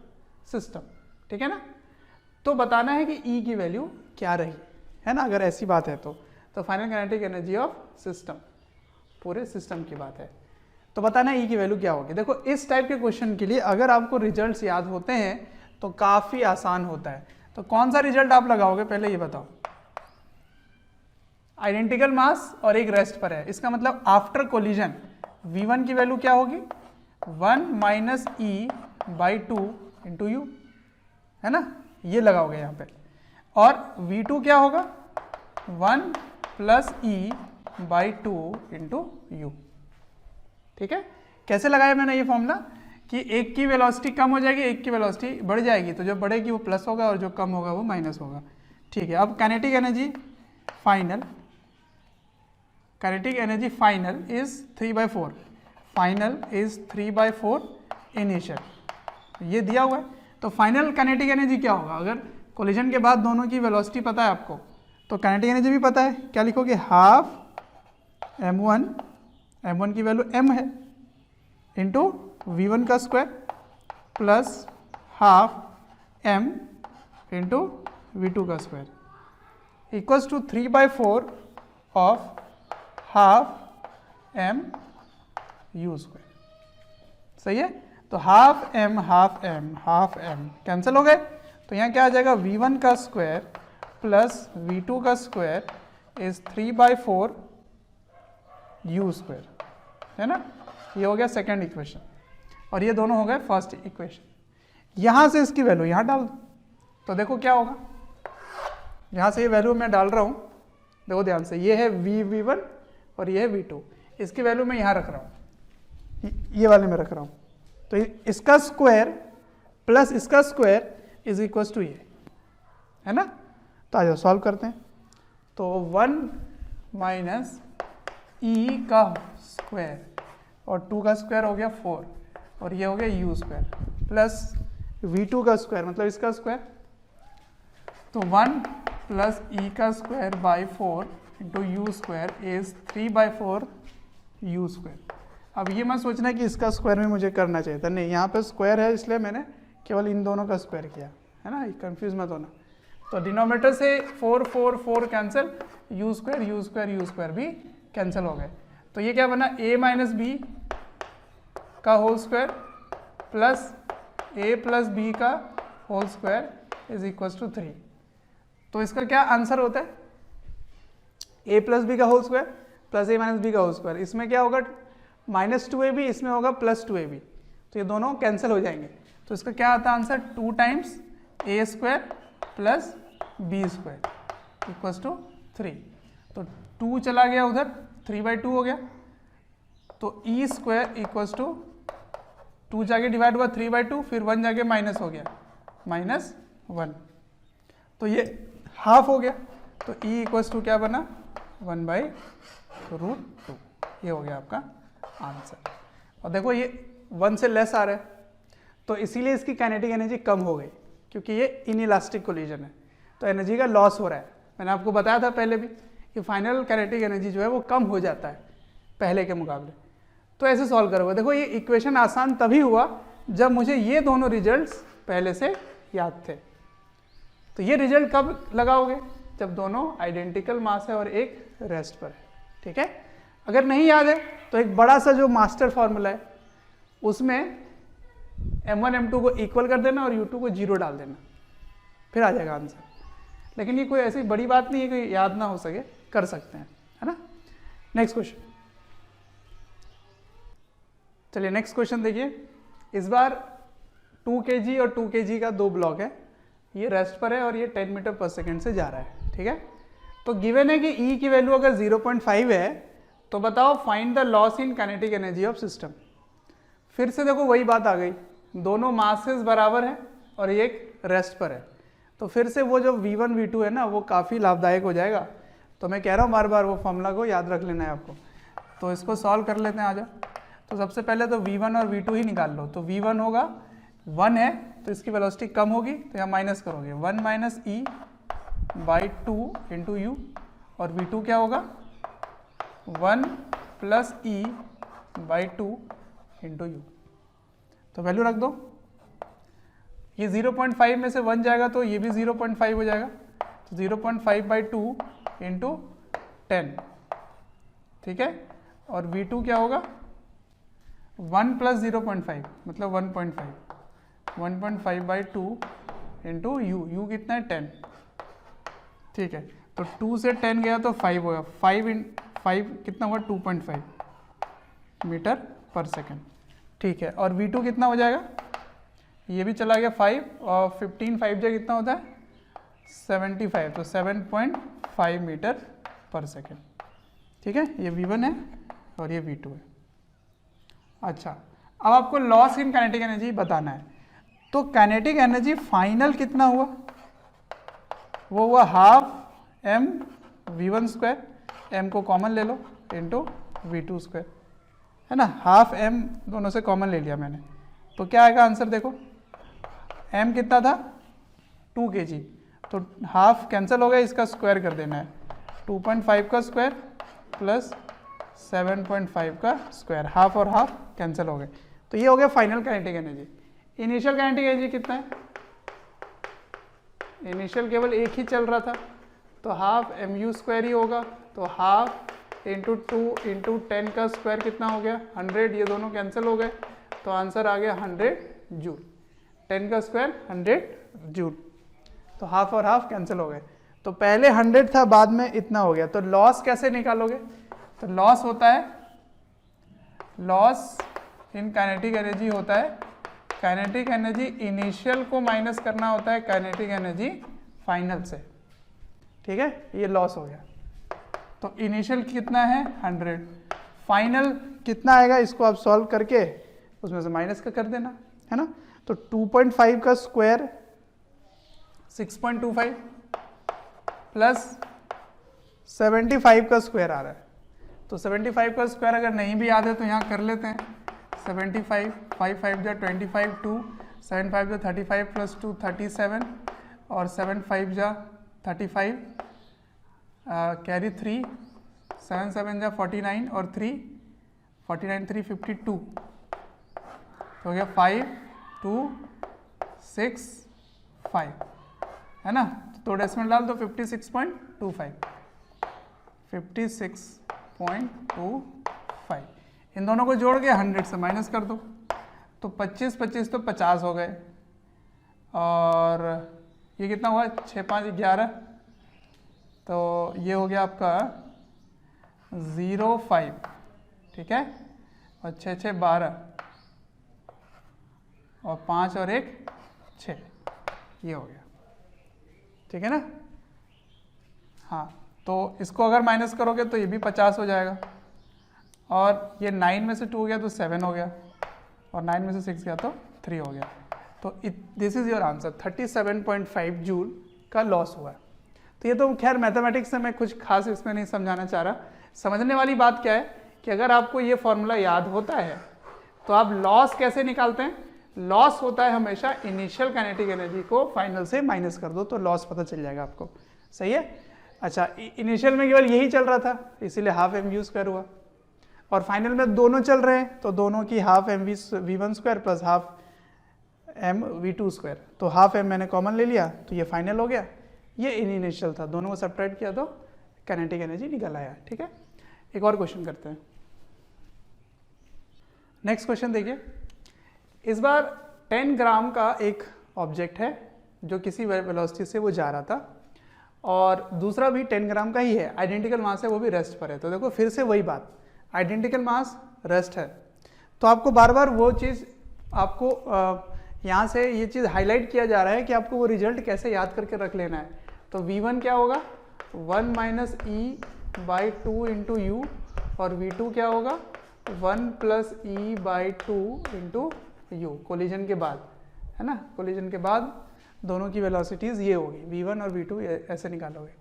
system. ठीक है ना, तो बताना है कि E की वैल्यू क्या रही, है ना। अगर ऐसी बात है तो final kinetic energy of system, पूरे सिस्टम की बात है, तो बताना है E की वैल्यू क्या होगी। देखो इस टाइप के क्वेश्चन के लिए अगर आपको रिजल्ट्स याद होते हैं तो काफी आसान होता है। तो कौन सा रिजल्ट आप लगाओगे पहले ये बताओ। आइडेंटिकल मास और एक रेस्ट पर है, इसका मतलब आफ्टर कोलिजन V1 की वैल्यू क्या होगी, 1 माइनस E/2 इंटू यू, है ना, ये लगाओगे यहाँ पे। और V2 क्या होगा, 1 प्लस E/2 इंटू यू। ठीक है, कैसे लगाया मैंने ये फॉर्मूला कि एक की वेलोसिटी कम हो जाएगी, एक की वेलोसिटी बढ़ जाएगी, तो जो बढ़ेगी वो प्लस होगा और जो कम होगा वो माइनस होगा। ठीक है, अब kinetic energy final, kinetic energy final is 3/4, final is 3/4 initial, ये दिया हुआ है। तो फाइनल काइनेटिक एनर्जी क्या होगा, अगर कोलिजन के बाद दोनों की वेलोसिटी पता है आपको तो काइनेटिक एनर्जी भी पता है। क्या लिखोगे, हाफ m1 की वैल्यू m है इंटू v1 का square plus half m into v2 का square equals to 3/4 of half m u square. सही है, तो हाफ m कैंसिल हो गए, तो यहाँ क्या आ जाएगा, v1 का स्क्वायर प्लस v2 का स्क्वायर इज 3/4 u स्क्वायर, है ना। ये हो गया सेकंड इक्वेशन और ये दोनों हो गए फर्स्ट इक्वेशन। यहां से इसकी वैल्यू यहां डाल दो, तो देखो क्या होगा, यहां से ये वैल्यू मैं डाल रहा हूं, देखो ध्यान से, ये है v1 और ये है v2, इसकी वैल्यू मैं यहां रख रहा हूं। ये वाले में रख रहा हूँ, तो इसका स्क्वायर प्लस इसका स्क्वायर इज इक्वल टू ये, है ना। तो आ जाओ सॉल्व करते हैं। तो 1 माइनस ई का स्क्वायर और 2 का स्क्वायर हो गया 4 और ये हो गया यू स्क्वायर प्लस v2 का स्क्वायर मतलब इसका स्क्वायर, तो 1 प्लस ई का square by 4 into you square is 3/4 you square. अब ये मत सोचना कि इसका स्क्वायर में मुझे करना चाहिए था, नहीं, यहाँ पे स्क्वायर है इसलिए मैंने केवल इन दोनों का स्क्वायर किया, है ना, कंफ्यूज मत होना। तो डिनोमिनेटर से 4 4 4 कैंसिल, यू स्क्वायर भी कैंसिल हो गए। तो ये क्या बना, a माइनस बी का whole square plus a plus b का whole square is equal to 3। तो इसका क्या आंसर होता है, a प्लस बी का whole square plus a minus b का होल स्क्वायर। इसमें क्या होगा -2ab, इसमें होगा +2ab, तो ये दोनों कैंसिल हो जाएंगे। तो इसका क्या आता है answer, 2 times a square plus b square equal to 3। तो 2 चला गया उधर, 3/2 हो गया, तो ई स्क्वायर इक्वल टू 2 जाके डिवाइड हुआ 3/2, फिर 1 जाके माइनस हो गया -1, तो ये हाफ हो गया। तो ई इक्वल टू क्या बना 1/√2, ये हो गया आपका आंसर। और देखो ये 1 से लेस आ रहा है, तो इसीलिए इसकी काइनेटिक एनर्जी कम हो गई, क्योंकि ये इनइलास्टिक कोलिजन है, तो एनर्जी का लॉस हो रहा है। मैंने आपको बताया था पहले भी कि फाइनल काइनेटिक एनर्जी जो है वो कम हो जाता है पहले के मुकाबले। तो ऐसे सॉल्व करोगे। देखो ये इक्वेशन आसान तभी हुआ जब मुझे ये दोनों रिजल्ट्स पहले से याद थे। तो ये रिजल्ट कब लगाओगे, जब दोनों आइडेंटिकल मास है और एक रेस्ट पर है, ठीक है। अगर नहीं याद है तो एक बड़ा सा जो मास्टर फॉर्मूला है उसमें m1 m2 को इक्वल कर देना और u2 को 0 डाल देना, फिर आ जाएगा आंसर। लेकिन ये कोई ऐसी बड़ी बात नहीं है कि याद ना हो सके, कर सकते हैं, है ना। नेक्स्ट क्वेश्चन, चलिए नेक्स्ट क्वेश्चन देखिए। इस बार 2 kg और 2 kg का 2 ब्लॉक है, ये रेस्ट पर है और ये 10 मीटर पर सेकेंड से जा रहा है, ठीक है। तो गिवन है कि E की वैल्यू अगर 0.5 है तो बताओ find the loss in kinetic energy of system. फिर से देखो वही बात आ गई, दोनों मासेस बराबर है और एक रेस्ट पर है, तो फिर से वो जो V1 V2 है ना वो काफ़ी लाभदायक हो जाएगा। तो मैं कह रहा हूँ बार बार वो फॉर्मूला को याद रख लेना है आपको। तो इसको सॉल्व कर लेते हैं, आ जाओ। तो सबसे पहले तो V1 और V2 ही निकाल लो। तो V1 होगा 1 है तो इसकी वेलोसिटी कम होगी, तो यहाँ माइनस करोगे 1 माइनस E/2 इंटू यू, और V2 क्या होगा 1 प्लस E/2 इंटू यू। तो वैल्यू रख दो, ये 0.5 में से 1 जाएगा तो ये भी 0.5 हो जाएगा, तो 0.5/2 इंटू 10, ठीक है। और V2 क्या होगा 1 प्लस 0.5 मतलब 1.5, 1.5/2 इंटू यू कितना है 10, ठीक है। तो 2 से 10 गया तो 5 होगा, 5 कितना हुआ 2.5 मीटर पर सेकेंड, ठीक है। और V2 कितना हो जाएगा, ये भी चला गया 5 और 15 5 जा कितना होता है 75, तो 7.5 मीटर पर सेकेंड, ठीक है। ये V1 है और ये V2 है। अच्छा, अब आपको लॉस इन काइनेटिक एनर्जी बताना है। तो काइनेटिक एनर्जी फाइनल कितना हुआ, वो हुआ half m V1 square, m को कॉमन ले लो इंटू V2 स्क्वायर, है ना। हाफ m दोनों से कॉमन ले लिया मैंने, तो क्या आएगा आंसर देखो, m कितना था 2 kg, तो हाफ कैंसिल हो गया, इसका स्क्वायर कर देना है 2.5 का स्क्वायर प्लस 7.5 का स्क्वायर, हाफ और हाफ कैंसिल हो गए। तो ये हो गया final kinetic energy. Initial kinetic energy कितना है, इनिशियल केवल एक ही चल रहा था, तो हाफ mu स्क्वायर ही होगा, तो हाफ इंटू 2 इंटू 10 का स्क्वायर कितना हो गया 100, ये दोनों कैंसिल हो गए, तो आंसर आ गया 100 जूल। 10 का स्क्वायर 100 जूल, तो हाफ और हाफ कैंसिल हो गए। तो पहले 100 था, बाद में इतना हो गया। तो लॉस कैसे निकालोगे, तो लॉस होता है, लॉस इन काइनेटिक एनर्जी होता है, काइनेटिक एनर्जी इनिशियल को माइनस करना होता है काइनेटिक एनर्जी फाइनल से, ठीक है। ये लॉस हो गया। तो इनिशियल कितना है 100, फाइनल कितना आएगा इसको आप सॉल्व करके उसमें से माइनस का कर देना, है ना। तो 2.5 का स्क्वायर 6.25 प्लस 75 का स्क्वायर आ रहा है। तो 75 का स्क्वायर अगर नहीं भी याद है तो यहाँ कर लेते हैं। 75, 5 5 जा 25, 2 7 5 जा 35 प्लस 2 37 और 7 5 जा 35 कैरी 3 7 7 जा 49 और 3 49 3 52 तो हो गया 5 2 6 5, है ना। तो डेसिमल डाल दो 56.25 56.25। इन दोनों को जोड़ के 100 से माइनस कर दो तो 25 25 तो 50 हो गए और ये कितना हुआ 6 5 11 तो ये हो गया आपका 0.5, ठीक है। और 6 6 12 और 5 और 1 6, ये हो गया, ठीक है ना। हाँ, तो इसको अगर माइनस करोगे तो ये भी 50 हो जाएगा और ये 9 में से 2 गया तो 7 हो गया और 9 में से 6 गया तो 3 हो गया। तो this is your answer, 37.5 joule का लॉस हुआ है। तो ये तो खैर मैथमेटिक्स से मैं कुछ खास इसमें नहीं समझाना चाह रहा। समझने वाली बात क्या है कि अगर आपको ये फॉर्मूला याद होता है तो आप लॉस कैसे निकालते हैं। लॉस होता है हमेशा इनिशियल काइनेटिक एनर्जी को फाइनल से माइनस कर दो तो लॉस पता चल जाएगा आपको, सही है। अच्छा, इनिशियल में केवल यही चल रहा था इसीलिए हाफ एम वी स्क्वायर हुआ और फाइनल में दोनों चल रहे हैं तो दोनों की half m v one square plus half m v two square, तो हाफ एम मैंने कॉमन ले लिया तो ये फाइनल हो गया। ये इनिशियल था, दोनों को सब्ट्रैक्ट किया तो काइनेटिक एनर्जी निकल आया, ठीक है। एक और क्वेश्चन करते हैं। नेक्स्ट क्वेश्चन देखिए, इस बार 10 ग्राम का एक ऑब्जेक्ट है जो किसी वेलोसिटी से वो जा रहा था और दूसरा भी 10 ग्राम का ही है, आइडेंटिकल मास है, वो भी रेस्ट पर है। तो देखो फिर से वही बात, आइडेंटिकल मास रेस्ट है तो आपको बार बार वो चीज़ आपको यहाँ से ये चीज़ हाईलाइट किया जा रहा है कि आपको वो रिजल्ट कैसे याद करके रख लेना है। तो V1 क्या होगा 1 minus e by 2 into you और V2 क्या होगा 1 plus e by 2 into you, collision के बाद, है ना। कोलिजन के बाद दोनों की वेलोसिटीज़ ये होगी V1 और V2, ऐसे निकालोगे,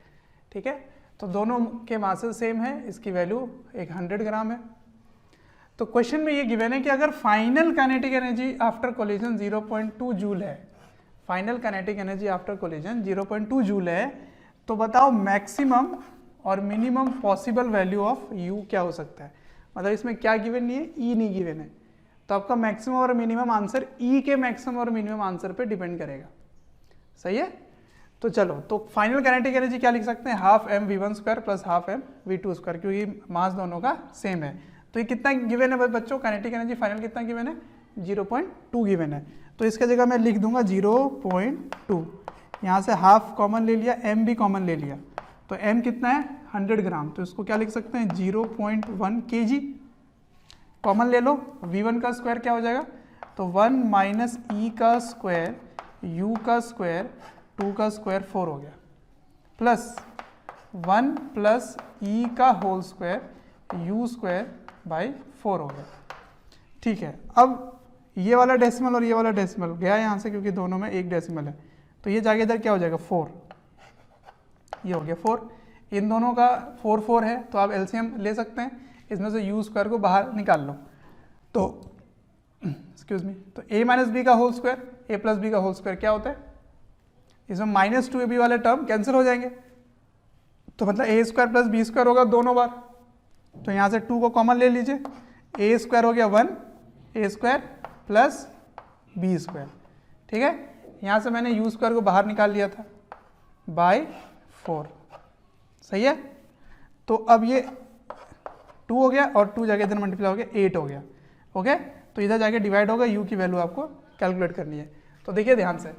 ठीक है। तो दोनों के मासेस सेम है, इसकी वैल्यू एक 100 ग्राम है। तो क्वेश्चन में ये गिवन है कि अगर final kinetic energy after collision 0.2 joule है, final kinetic energy after collision 0.2 joule है, तो बताओ मैक्सिमम और minimum possible value of u क्या हो सकता है। मतलब इसमें क्या गिवन नहीं है, ई नहीं गिवन है, तो आपका मैक्सिमम और मिनिमम आंसर ई के मैक्सिमम और मिनिमम आंसर पे डिपेंड करेगा, सही है। तो चलो, तो फाइनल काइनेटिक एनर्जी क्या लिख सकते हैं, half m v one square plus half m v two square, क्योंकि मास दोनों का सेम है। तो ये कितना गिवन है बच्चों, काइनेटिक एनर्जी फाइनल कितना गिवन है 0.2 गिवन है। तो इसके जगह मैं लिख दूंगा 0.2, यहाँ से हाफ कॉमन ले लिया, एम भी कॉमन ले लिया, तो एम कितना है 100 ग्राम, तो इसको क्या लिख सकते हैं 0.1 kg। कॉमन ले लो, V1 का स्क्वायर क्या हो जाएगा, तो 1 माइनस ई का स्क्वायर u का स्क्वायर 2 का स्क्वायर 4 हो गया, प्लस 1 प्लस ई का whole square u square by 4 हो गया, ठीक है। अब ये वाला डेसिमल और ये वाला डेसिमल गया यहाँ से क्योंकि दोनों में एक डेसिमल है, तो ये जाके इधर क्या हो जाएगा 4, ये हो गया 4। इन दोनों का 4 4 है तो आप एलसीएम ले सकते हैं, इसमें से यू स्क्वायर को बाहर निकाल लो, तो एक्सक्यूज मी, तो a माइनस बी का whole square a plus b का होल स्क्वायर क्या होता है, इसमें माइनस 2ab वाले टर्म कैंसिल हो जाएंगे, तो मतलब a square plus b square होगा दोनों बार, तो यहाँ से 2 को कॉमन ले लीजिए, a स्क्वायर हो गया 1 a square plus b square, ठीक है। यहाँ से मैंने u स्क्वायर को बाहर निकाल लिया था बाय 4, सही है। तो अब ये 2 हो गया और 2 जगह इधर मल्टीप्लाई हो गया 8 हो गया, ओके। तो इधर जाके डिवाइड होगा, u की वैल्यू आपको कैलकुलेट करनी है। तो देखिए ध्यान से,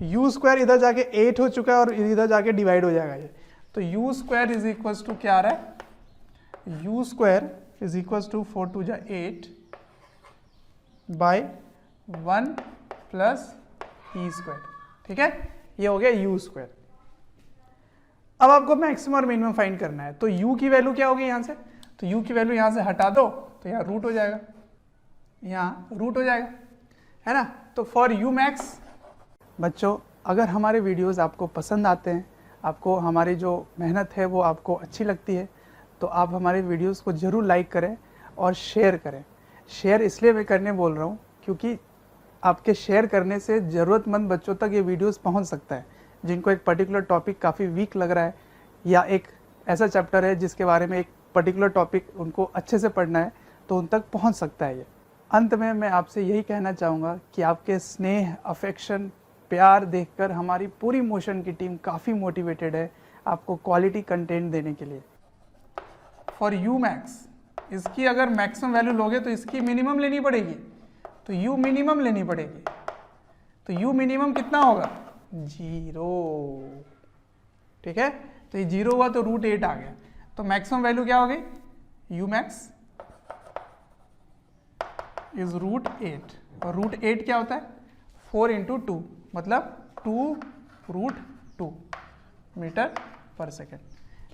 u स्क्वायर इधर जाके 8 हो चुका है और इधर जाके डिवाइड हो जाएगा ये, तो u square is equals to क्या आ रहा है, u square is equals to 4 2 जा 8 बाई 1 प्लस ई स्क्वायर, ठीक है। ये हो गया u स्क्वायर। अब आपको मैक्सिमम और मिनिमम फाइंड करना है, तो u की वैल्यू क्या होगी यहाँ से, तो u की वैल्यू यहाँ से हटा दो तो यहाँ रूट हो जाएगा, यहाँ रूट हो जाएगा, है ना। तो फॉर u मैक्स, बच्चों अगर हमारे वीडियोस आपको पसंद आते हैं, आपको हमारी जो मेहनत है वो आपको अच्छी लगती है, तो आप हमारे वीडियोस को ज़रूर लाइक करें और शेयर करें। शेयर इसलिए मैं करने बोल रहा हूँ क्योंकि आपके शेयर करने से ज़रूरतमंद बच्चों तक ये वीडियोस पहुँच सकता है, जिनको एक पर्टिकुलर टॉपिक काफ़ी वीक लग रहा है या एक ऐसा चैप्टर है जिसके बारे में एक पर्टिकुलर टॉपिक उनको अच्छे से पढ़ना है, तो उन तक पहुँच सकता है ये। अंत में मैं आपसे यही कहना चाहूँगा कि आपके स्नेह, अफेक्शन, प्यार देखकर हमारी पूरी मोशन की टीम काफ़ी मोटिवेटेड है आपको क्वालिटी कंटेंट देने के लिए। फॉर u मैक्स, इसकी अगर मैक्सिमम वैल्यू लोगे तो इसकी मिनिमम लेनी पड़ेगी, तो u मिनिमम लेनी पड़ेगी। तो u मिनिमम कितना होगा, 0, ठीक है। तो ये 0 हुआ तो √8 आ गया, तो मैक्सिमम वैल्यू क्या हो गई, u मैक्स इज √8, और √8 क्या होता है, 4 × 2 मतलब 2√2 मीटर पर सेकेंड,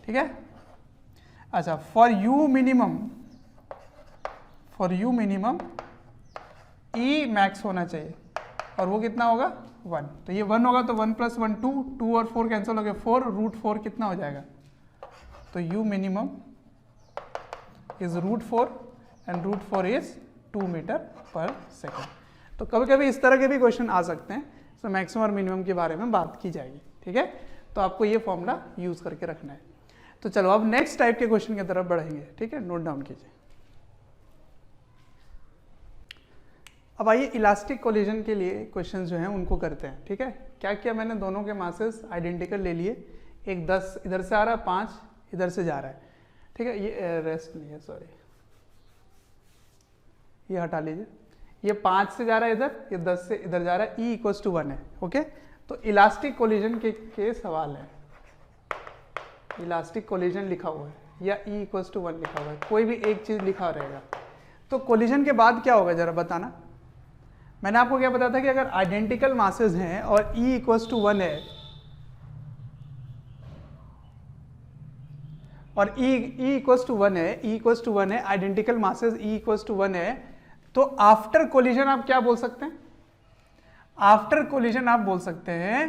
ठीक है। अच्छा, for u minimum e max होना चाहिए, और वो कितना होगा, 1। तो ये 1 होगा तो 1 + 1 2, 2 और 4 कैंसिल हो गया, 4, √4 कितना हो जाएगा, तो u minimum is √4 and √4 is 2 metre per second. तो कभी कभी इस तरह के भी क्वेश्चन आ सकते हैं, तो मैक्सिमम और मिनिमम के बारे में बात की जाएगी, ठीक है। तो आपको ये फॉर्मूला यूज करके रखना है। तो चलो अब नेक्स्ट टाइप के क्वेश्चन की तरफ बढ़ेंगे, ठीक है, नोट डाउन कीजिए। अब आइए इलास्टिक कोलिजन के लिए क्वेश्चन जो हैं उनको करते हैं, ठीक है। क्या किया मैंने, दोनों के मासेस आइडेंटिकल ले लिए, एक 10 इधर से आ रहा है, 5 इधर से जा रहा है, ठीक है। ये रेस्ट नहीं है, सॉरी, ये हटा लीजिए, ये 5 से जा रहा है इधर, ये 10 से इधर जा रहा है, E = 1 है, ओके। तो इलास्टिक कोलिजन के सवाल है, इलास्टिक कोलिजन लिखा हुआ है या E = 1 लिखा हुआ है, कोई भी एक चीज लिखा रहेगा। तो कोलिजन के बाद क्या होगा जरा बताना। मैंने आपको क्या बताया था कि अगर आइडेंटिकल मासेस हैं और E = 1 है और E = 1 है, E = 1 है, आइडेंटिकल मासेस E = 1 है, तो आफ्टर कोलिजन आप क्या बोल सकते हैं, आफ्टर कोलिजन आप बोल सकते हैं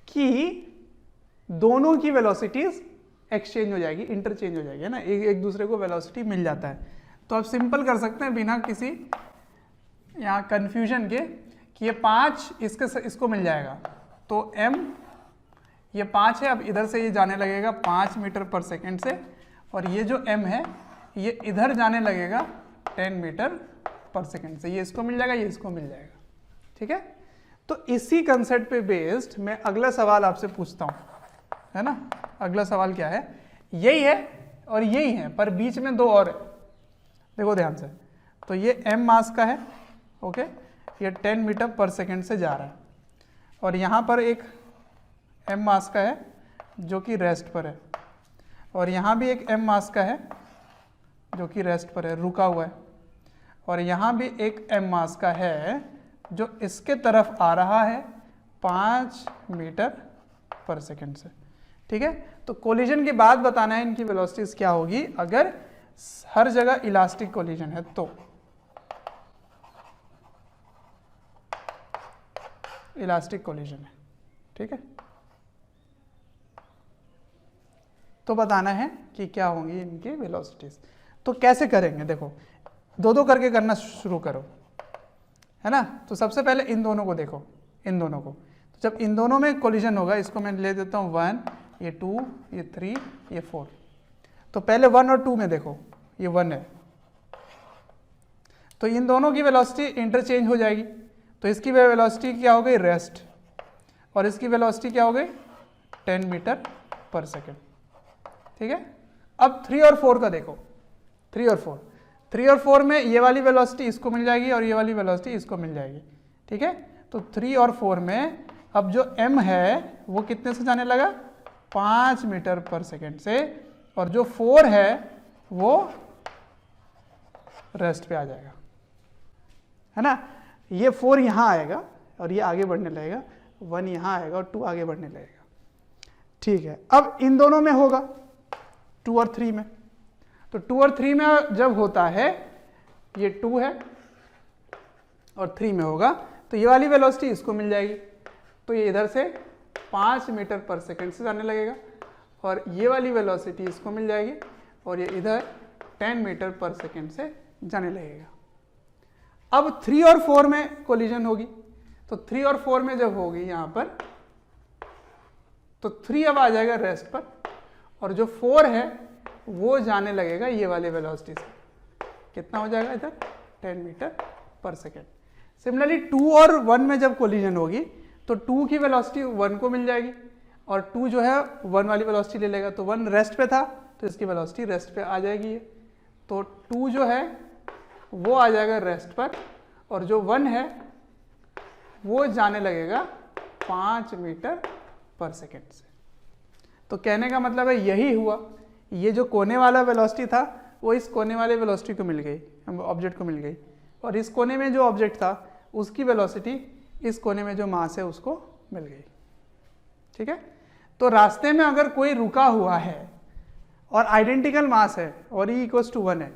कि दोनों की वेलोसिटीज एक्सचेंज हो जाएगी, इंटरचेंज हो जाएगी, है ना, एक दूसरे को वेलोसिटी मिल जाता है। तो आप सिंपल कर सकते हैं बिना किसी यहाँ कंफ्यूजन के कि ये 5 इसको मिल जाएगा, तो m ये 5 है, अब इधर से ये जाने लगेगा 5 मीटर पर सेकेंड से, और ये जो m है ये इधर जाने लगेगा 10 मीटर पर सेकेंड से, ये इसको मिल जाएगा, ये इसको मिल जाएगा, ठीक है। तो इसी कंसेप्ट पे बेस्ड मैं अगला सवाल आपसे पूछता हूँ, है ना। अगला सवाल क्या है, यही है और यही है, पर बीच में 2 और है, देखो ध्यान से। तो ये m मास का है, ओके, ये 10 मीटर पर सेकेंड से जा रहा है, और यहाँ पर एक m मास का है जो कि रेस्ट पर है, और यहाँ भी एक m मास का है जो कि रेस्ट पर है, रुका हुआ है, और यहाँ भी एक m मास का है जो इसके तरफ आ रहा है 5 मीटर पर सेकेंड से, ठीक है। तो कोलिजन के बाद बताना है इनकी वेलोसिटीज क्या होगी अगर हर जगह इलास्टिक कोलिजन है, तो इलास्टिक कोलिजन है, ठीक है। तो बताना है कि क्या होंगी इनकी वेलोसिटीज। तो कैसे करेंगे, देखो 2-2 करके करना शुरू करो, है ना। तो सबसे पहले इन दोनों को देखो, इन दोनों को, तो जब इन दोनों में कोलिजन होगा, इसको मैं ले देता हूँ 1, ये 2, ये 3, ये 4। तो पहले 1 और 2 में देखो, ये 1 है, तो इन दोनों की वेलोसिटी इंटरचेंज हो जाएगी, तो इसकी वेलोसिटी क्या हो गई, रेस्ट, और इसकी वेलोसिटी क्या हो गई, 10 मीटर पर सेकेंड, ठीक है। अब 3 और 4 का देखो, 3 और 4 में ये वाली वेलोसिटी इसको मिल जाएगी और ये वाली वेलोसिटी इसको मिल जाएगी, ठीक है। तो 3 और 4 में अब जो m है वो कितने से जाने लगा, 5 मीटर पर सेकेंड से, और जो 4 है वो रेस्ट पे आ जाएगा, है ना। ये 4 यहाँ आएगा और ये आगे बढ़ने लगेगा, 1 यहाँ आएगा और 2 आगे बढ़ने लगेगा। ठीक है, अब इन दोनों में होगा 2 और 3 में, तो 2 और 3 में जब होता है, ये 2 है और 3 में होगा, तो ये वाली वेलोसिटी इसको मिल जाएगी, तो ये इधर से 5 मीटर पर सेकंड से जाने लगेगा, और ये वाली वेलोसिटी इसको मिल जाएगी और ये इधर 10 मीटर पर सेकंड से जाने लगेगा। अब 3 और 4 में कोलिजन होगी, तो 3 और 4 में जब होगी यहाँ पर, तो 3 अब आ जाएगा रेस्ट पर, और जो 4 है वो जाने लगेगा ये वाले वेलोसिटी से, कितना हो जाएगा इधर 10 मीटर पर सेकेंड। सिमिलरली 2 और 1 में जब कोलिजन होगी तो 2 की वेलोसिटी 1 को मिल जाएगी, और 2 जो है 1 वाली वेलोसिटी ले लेगा, तो 1 रेस्ट पे था तो इसकी वेलोसिटी रेस्ट पे आ जाएगी, तो 2 जो है वो आ जाएगा रेस्ट पर, और जो 1 है वो जाने लगेगा 5 मीटर पर सेकेंड से। तो कहने का मतलब है यही हुआ, ये जो कोने वाला वेलोसिटी था वो इस कोने वाले वेलोसिटी को मिल गई, ऑब्जेक्ट को मिल गई, और इस कोने में जो ऑब्जेक्ट था उसकी वेलोसिटी इस कोने में जो मास है उसको मिल गई। ठीक है, तो रास्ते में अगर कोई रुका हुआ है और आइडेंटिकल मास है और E = 1 है,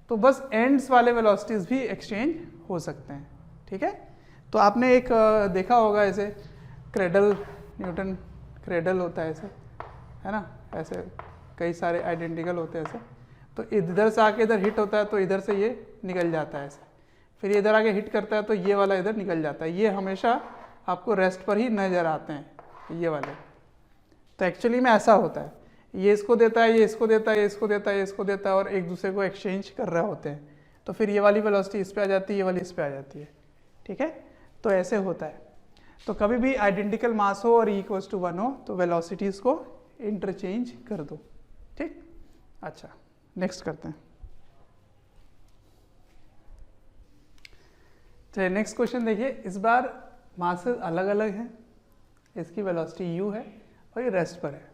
तो बस एंड्स वाले वेलोसिटीज भी एक्सचेंज हो सकते हैं। ठीक है, तो आपने एक देखा होगा ऐसे क्रेडल, न्यूटन क्रेडल होता है ऐसे, है ना, ऐसे कई सारे आइडेंटिकल होते हैं ऐसे, तो इधर से आके इधर हिट होता है तो इधर से ये निकल जाता है ऐसे, फिर इधर आके हिट करता है तो ये वाला इधर निकल जाता है, ये हमेशा आपको रेस्ट पर ही नज़र आते हैं ये वाले। तो एक्चुअली में ऐसा होता है, ये इसको देता है, ये इसको देता है, ये इसको देता है, ये इसको देता है, और एक दूसरे को एक्सचेंज कर रहे होते हैं, तो फिर ये वाली वेलोसिटी इस पे आ जाती है, ये वाली इस पे आ जाती है। ठीक है, तो ऐसे होता है। तो कभी भी आइडेंटिकल मास हो और E = 1 हो तो वेलोसिटीज़ को इंटरचेंज कर दो। ठीक, अच्छा नेक्स्ट करते हैं। चलिए नेक्स्ट क्वेश्चन देखिए, इस बार मासेस अलग अलग हैं, इसकी वेलोसिटी u है और ये रेस्ट पर है।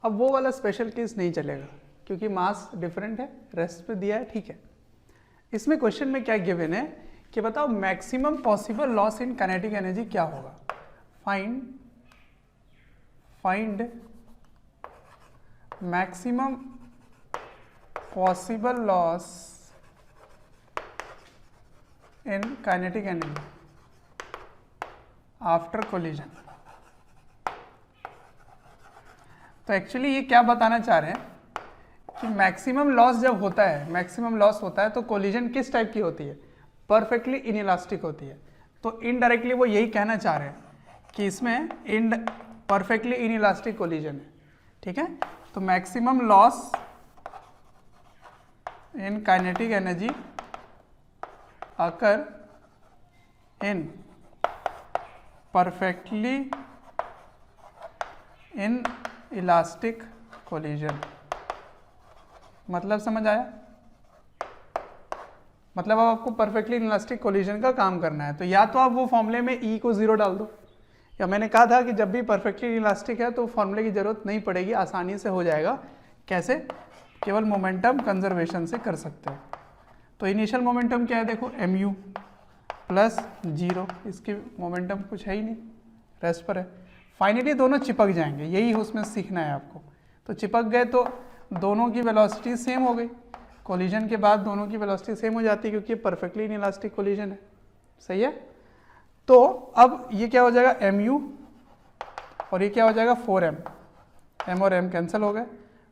अब वो वाला स्पेशल केस नहीं चलेगा क्योंकि मास डिफरेंट है, रेस्ट पे दिया है, ठीक है। इसमें क्वेश्चन में क्या गिवन है कि बताओ maximum possible loss in kinetic energy क्या होगा। Find maximum possible loss in kinetic energy after collision. तो एक्चुअली ये क्या बताना चाह रहे हैं कि मैक्सिमम लॉस जब होता है, मैक्सिमम लॉस होता है तो कोलिजन किस टाइप की होती है, परफेक्टली इनइलास्टिक होती है। तो इनडायरेक्टली वो यही कहना चाह रहे हैं कि इसमें परफेक्टली इनइलास्टिक कोलिजन है। ठीक है, तो maximum loss in kinetic energy occur in perfectly in elastic collision. मतलब समझ आया? मतलब अब आपको परफेक्टली इलास्टिक कोलिजन का काम करना है, तो या तो आप वो फॉर्मूले में E को 0 डाल दो, या मैंने कहा था कि जब भी परफेक्टली इलास्टिक है तो फॉर्मूले की जरूरत नहीं पड़ेगी, आसानी से हो जाएगा। कैसे? केवल मोमेंटम कंजर्वेशन से कर सकते हैं। तो इनिशियल मोमेंटम क्या है, देखो mu प्लस 0, इसकी मोमेंटम कुछ है ही नहीं, रेस्ट पर है। फाइनली दोनों चिपक जाएंगे, यही उसमें सीखना है आपको। तो चिपक गए तो दोनों की वेलोसिटी सेम हो गई, कोलिजन के बाद दोनों की वेलोसिटी सेम हो जाती है क्योंकि परफेक्टली इनइलास्टिक कोलिजन है। सही है, तो अब ये क्या हो जाएगा mu और ये क्या हो जाएगा 4m, m और m कैंसिल हो गए,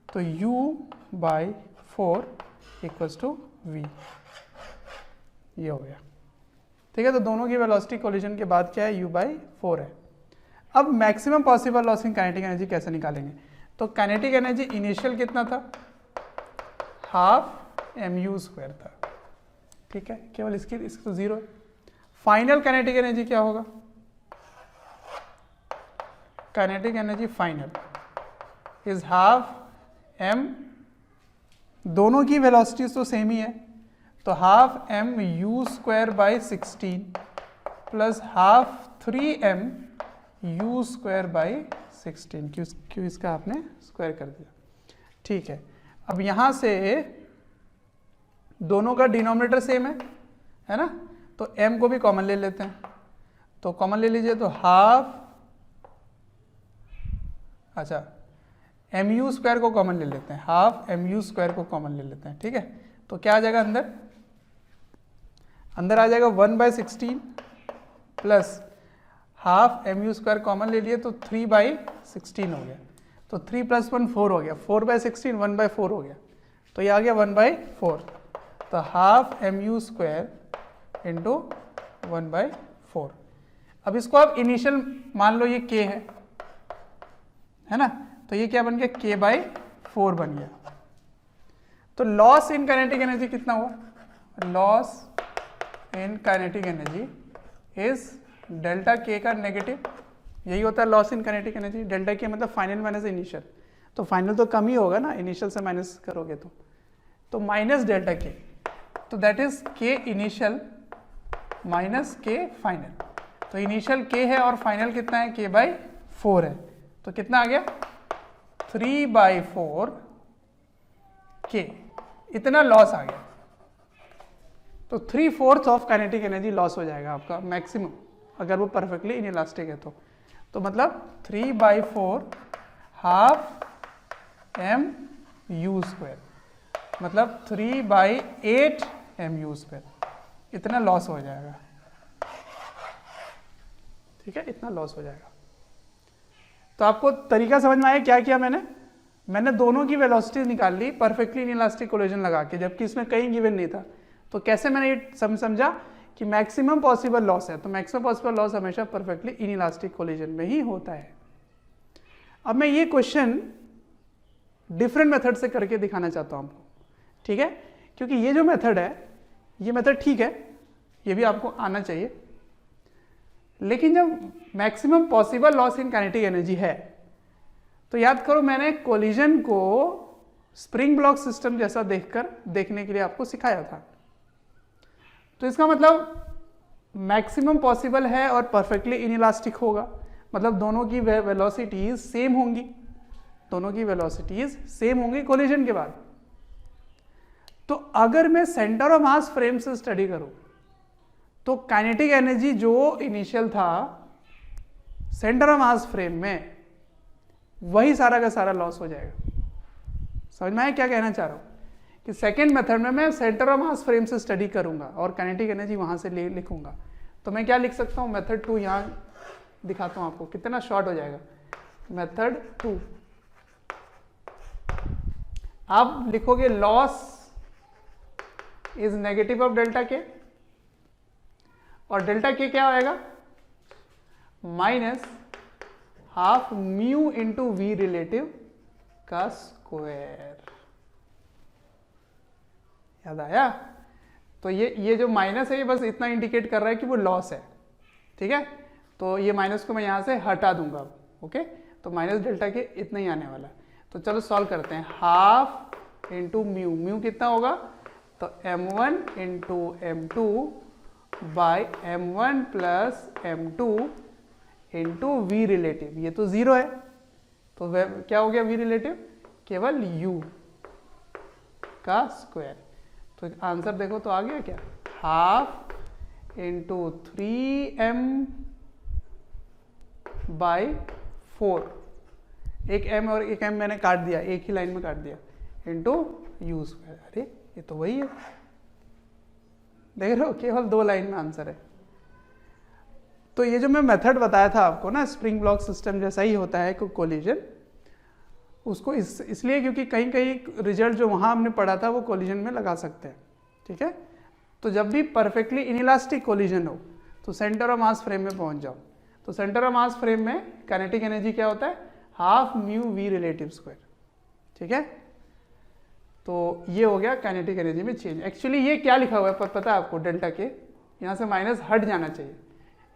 तो u/4 = v, ये हो गया। ठीक है, तो दोनों की वेलोसिटी कोलिजन के बाद क्या है, u/4 है। अब maximum possible loss in kinetic energy कैसे निकालेंगे, तो काइनेटिक एनर्जी इनिशियल कितना था, ½ mu² था। ठीक है, केवल इसकी तो 0 है। फाइनल काइनेटिक एनर्जी क्या होगा, kinetic energy final is ½ m, दोनों की वेलोसिटीज तो सेम ही है, तो ½ mu²/16 प्लस ½ 3m u²/16, क्यों इसका आपने स्क्वायर कर दिया। ठीक है, अब यहां से दोनों का डिनोमिनेटर सेम है ना, तो m को भी कॉमन ले लेते हैं, तो कॉमन ले लीजिए, तो ½ अच्छा एम यू स्क्वायर को कॉमन ले लेते हैं, हाफ एम यू स्क्वायर को कॉमन ले लेते हैं, ठीक है। तो क्या आ जाएगा अंदर, अंदर आ जाएगा 1/16 plus half m u square common ले लिए तो 3/16 हो गया, तो 3 + 1 4 हो गया, 4/16 1/4 हो गया, तो ये आ गया 1/4, तो half m u square into 1/4। अब इसको आप इनिशियल मान लो ये k है ना, तो ये क्या बन गया k/4 बन गया। तो लॉस इन काइनेटिक एनर्जी कितना हुआ, loss in kinetic energy is delta k का नेगेटिव, यही होता है loss in kinetic energy. Delta k मतलब फाइनल माइनस इनिशियल, तो फाइनल तो कम ही होगा ना, इनिशियल से माइनस करोगे तो माइनस डेल्टा k, तो that is k initial minus k final. तो इनिशियल k है और फाइनल कितना है k/4 है, तो कितना आ गया 3/4 k, इतना लॉस आ गया। तो 3/4 ऑफ काइनेटिक एनर्जी लॉस हो जाएगा आपका मैक्सिमम, अगर वो परफेक्टली इनइलास्टिक है तो मतलब 3/4 हाफ एम यू स्क्वायर, मतलब 3/8 एम यू स्क्वायर, इतना लॉस हो जाएगा, ठीक है, इतना लॉस हो जाएगा। तो आपको तरीका समझ में आया क्या किया मैंने दोनों की वेलोसिटी निकाल ली परफेक्टली इनइलास्टिक कोलिजन लगा के, जबकि इसमें कहीं गिवन नहीं था। तो कैसे मैंने ये समझा कि मैक्सिमम पॉसिबल लॉस है, तो मैक्सिमम पॉसिबल लॉस हमेशा परफेक्टली इनइलास्टिक कोलिजन में ही होता है। अब मैं ये क्वेश्चन डिफरेंट मेथड से करके दिखाना चाहता हूं आपको, ठीक है, क्योंकि ये जो मेथड है ये मेथड ठीक है, ये भी आपको आना चाहिए, लेकिन जब maximum possible loss in kinetic energy है तो याद करो मैंने कोलिजन को स्प्रिंग ब्लॉक सिस्टम जैसा देखने के लिए आपको सिखाया था। तो इसका मतलब मैक्सिमम पॉसिबल है और परफेक्टली इनइलास्टिक होगा, मतलब दोनों की वेलोसिटीज सेम होंगी, दोनों की वेलोसिटीज सेम होंगी कोलिजन के बाद। तो अगर मैं सेंटर ऑफ मास फ्रेम से स्टडी करूं तो काइनेटिक एनर्जी जो इनिशियल था सेंटर ऑफ मास फ्रेम में, वही सारा का सारा लॉस हो जाएगा। समझ में आया क्या कहना चाह रहा हूं, कि सेकेंड मेथड में मैं सेंटर ऑफ मास फ्रेम से स्टडी करूंगा और काइनेटिक एनर्जी वहां से लिखूंगा। तो मैं क्या लिख सकता हूं, मेथड 2 यहां दिखाता हूं आपको, कितना शॉर्ट हो जाएगा। मेथड 2 आप लिखोगे loss is negative of delta K, और डेल्टा के क्या आएगा minus half mu into v relative का स्क्वायर। याद आया? तो ये जो माइनस है ये बस इतना इंडिकेट कर रहा है कि वो लॉस है, ठीक है। तो ये माइनस को मैं यहां से हटा दूंगा, ओके। तो माइनस डेल्टा के इतना ही आने वाला है। तो चलो सॉल्व करते हैं, हाफ इंटू म्यू, म्यू कितना होगा, तो m1 into m2 by m1 plus m2 into v relative, ये तो 0 है, तो क्या हो गया वी रिलेटिव, केवल u का स्क्वायर। तो आंसर देखो तो आ गया क्या, हाफ इंटू 3m बाई 4, एक m और एक m मैंने काट दिया, एक ही लाइन में काट दिया, इंटू यू स्क्वायर। अरे ये तो वही है, देख रहे हो, केवल 2 लाइन में आंसर है। तो ये जो मैं मेथड बताया था आपको ना, स्प्रिंग ब्लॉक सिस्टम जैसा ही होता है कोलिजन, उसको इसलिए क्योंकि कहीं कहीं रिजल्ट जो वहां हमने पढ़ा था वो कोलिजन में लगा सकते हैं, ठीक है। तो जब भी परफेक्टली इनइलास्टिक कोलिजन हो तो सेंटर ऑफ मास फ्रेम में पहुंच जाओ। तो सेंटर ऑफ मास फ्रेम में काइनेटिक एनर्जी क्या होता है, half mu v relative square, ठीक है। तो ये हो गया काइनेटिक एनर्जी में चेंज। एक्चुअली ये क्या लिखा हुआ है पता है आपको, डेल्टा के, यहाँ से माइनस हट जाना चाहिए।